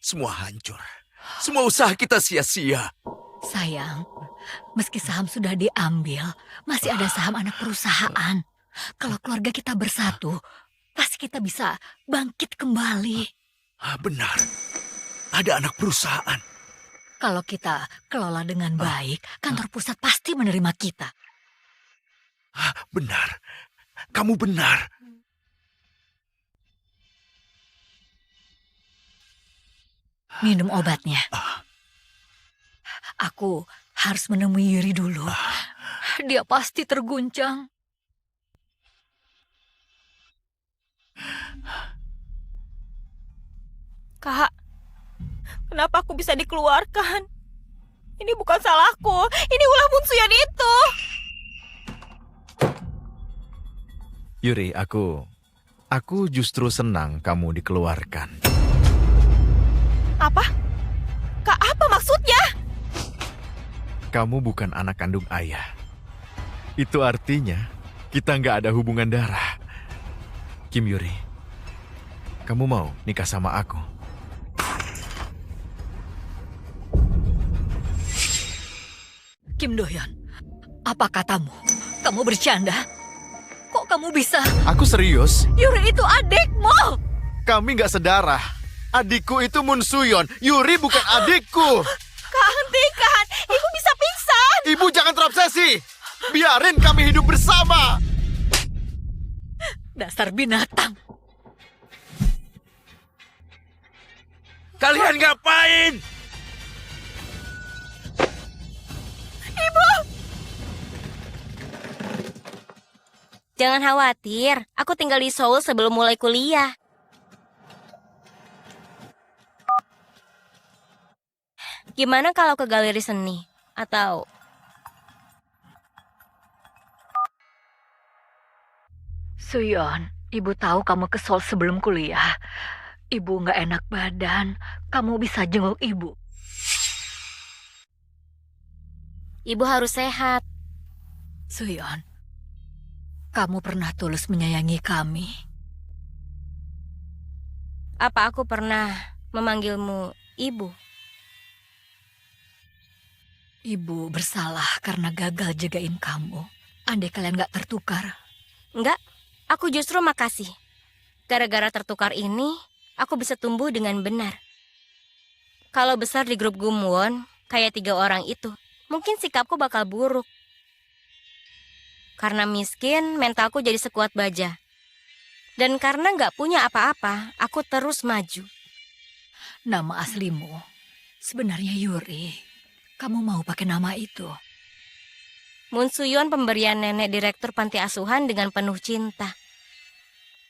Semua hancur. Semua usaha kita sia-sia. Sayang, meski saham sudah diambil, masih ada saham anak perusahaan. Kalau keluarga kita bersatu, pasti kita bisa bangkit kembali. Benar. Ada anak perusahaan. Kalau kita kelola dengan baik, kantor pusat pasti menerima kita. Benar. Kamu benar. Minum obatnya. Aku harus menemui Yuri dulu. Dia pasti terguncang. Kak, kenapa aku bisa dikeluarkan? Ini bukan salahku. Ini ulah Moon Suyon itu. Yuri, aku justru senang kamu dikeluarkan. Apa? Kak, apa maksudnya? Kamu bukan anak kandung ayah. Itu artinya kita nggak ada hubungan darah. Kim Yuri, kamu mau nikah sama aku? Kim Dohyun, apa katamu? Kamu bercanda? Kok kamu bisa? Aku serius. Yuri itu adikmu! Kami nggak sedarah. Adikku itu Moon Suyon. Yuri bukan adikku. Kak, hentikan. Ibu bisa pingsan. Ibu jangan terobsesi. Biarin kami hidup bersama. Dasar binatang. Kalian ngapain? Jangan khawatir, aku tinggal di Seoul sebelum mulai kuliah. Gimana kalau ke galeri seni? Atau... Suyon, ibu tahu kamu ke Seoul sebelum kuliah. Ibu nggak enak badan. Kamu bisa jenguk ibu. Ibu harus sehat. Suyon, kamu pernah tulus menyayangi kami. Apa aku pernah memanggilmu ibu? Ibu bersalah karena gagal jagain kamu. Andai kalian nggak tertukar. Enggak, aku justru makasih. Gara-gara tertukar ini, aku bisa tumbuh dengan benar. Kalau besar di grup Gumwon, kayak 3 orang itu, mungkin sikapku bakal buruk. Karena miskin, mentalku jadi sekuat baja. Dan karena nggak punya apa-apa, aku terus maju. Nama aslimu sebenarnya Yuri. Kamu mau pakai nama itu? Moon Suyon pemberian nenek direktur panti asuhan dengan penuh cinta.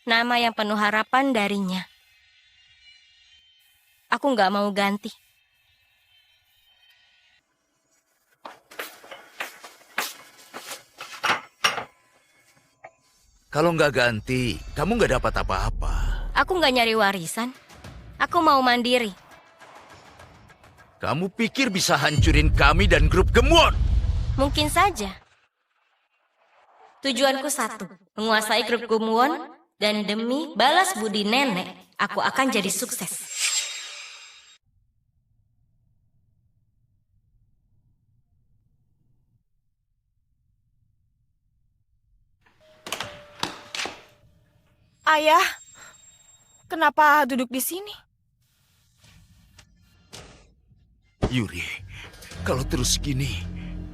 Nama yang penuh harapan darinya. Aku nggak mau ganti. Kalau nggak ganti, kamu nggak dapat apa-apa. Aku nggak nyari warisan. Aku mau mandiri. Kamu pikir bisa hancurin kami dan grup Gemwon? Mungkin saja. Tujuanku satu, menguasai grup Gumwon, dan demi balas budi nenek, aku akan jadi sukses. Ayah, kenapa duduk di sini? Yuri, kalau terus gini,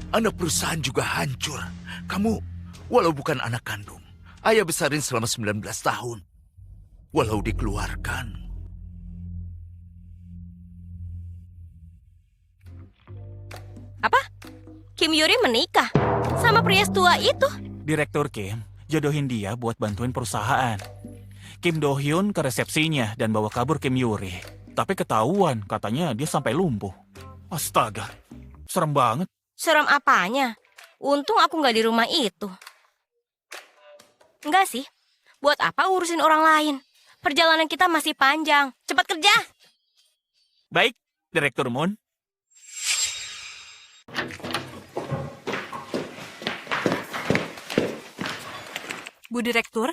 anak perusahaan juga hancur. Kamu, walau bukan anak kandung, ayah besarin selama 19 tahun. Walau dikeluarkan. Apa? Kim Yuri menikah sama pria tua itu? Direktur Kim jodohin dia buat bantuin perusahaan. Kim Do Hyun ke resepsinya dan bawa kabur Kim Yuri. Tapi ketahuan, katanya dia sampai lumpuh. Astaga, serem banget. Serem apanya? Untung aku nggak di rumah itu. Enggak sih, buat apa urusin orang lain? Perjalanan kita masih panjang. Cepat kerja! Baik, Direktur Moon. Bu Direktur,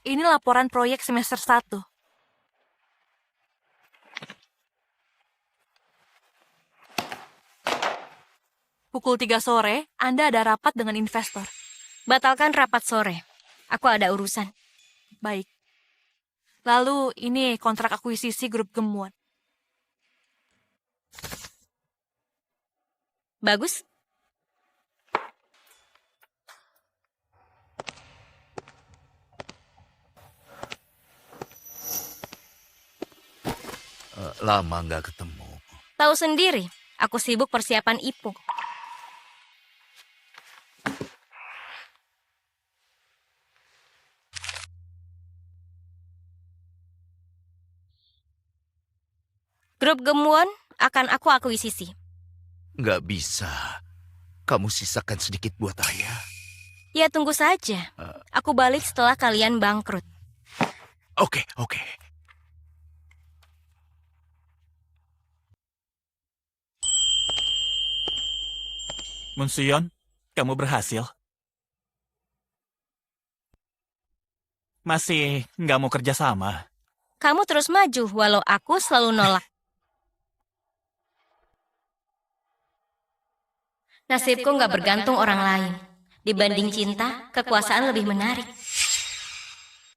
ini laporan proyek semester 1. Pukul 3 sore, Anda ada rapat dengan investor. Batalkan rapat sore. Aku ada urusan. Baik. Lalu, ini kontrak akuisisi grup Gemwon. Bagus? Lama nggak ketemu. Tahu sendiri, aku sibuk persiapan IPO. Grup Gemwon akan aku akuisisi. Nggak bisa. Kamu sisakan sedikit buat ayah. Ya tunggu saja. Aku balik setelah kalian bangkrut. Oke. Moon Suyon, kamu berhasil. Masih nggak mau kerja sama? Kamu terus maju walau aku selalu nolak. Nasibku nggak bergantung orang lain. Dibanding cinta, kekuasaan lebih menarik.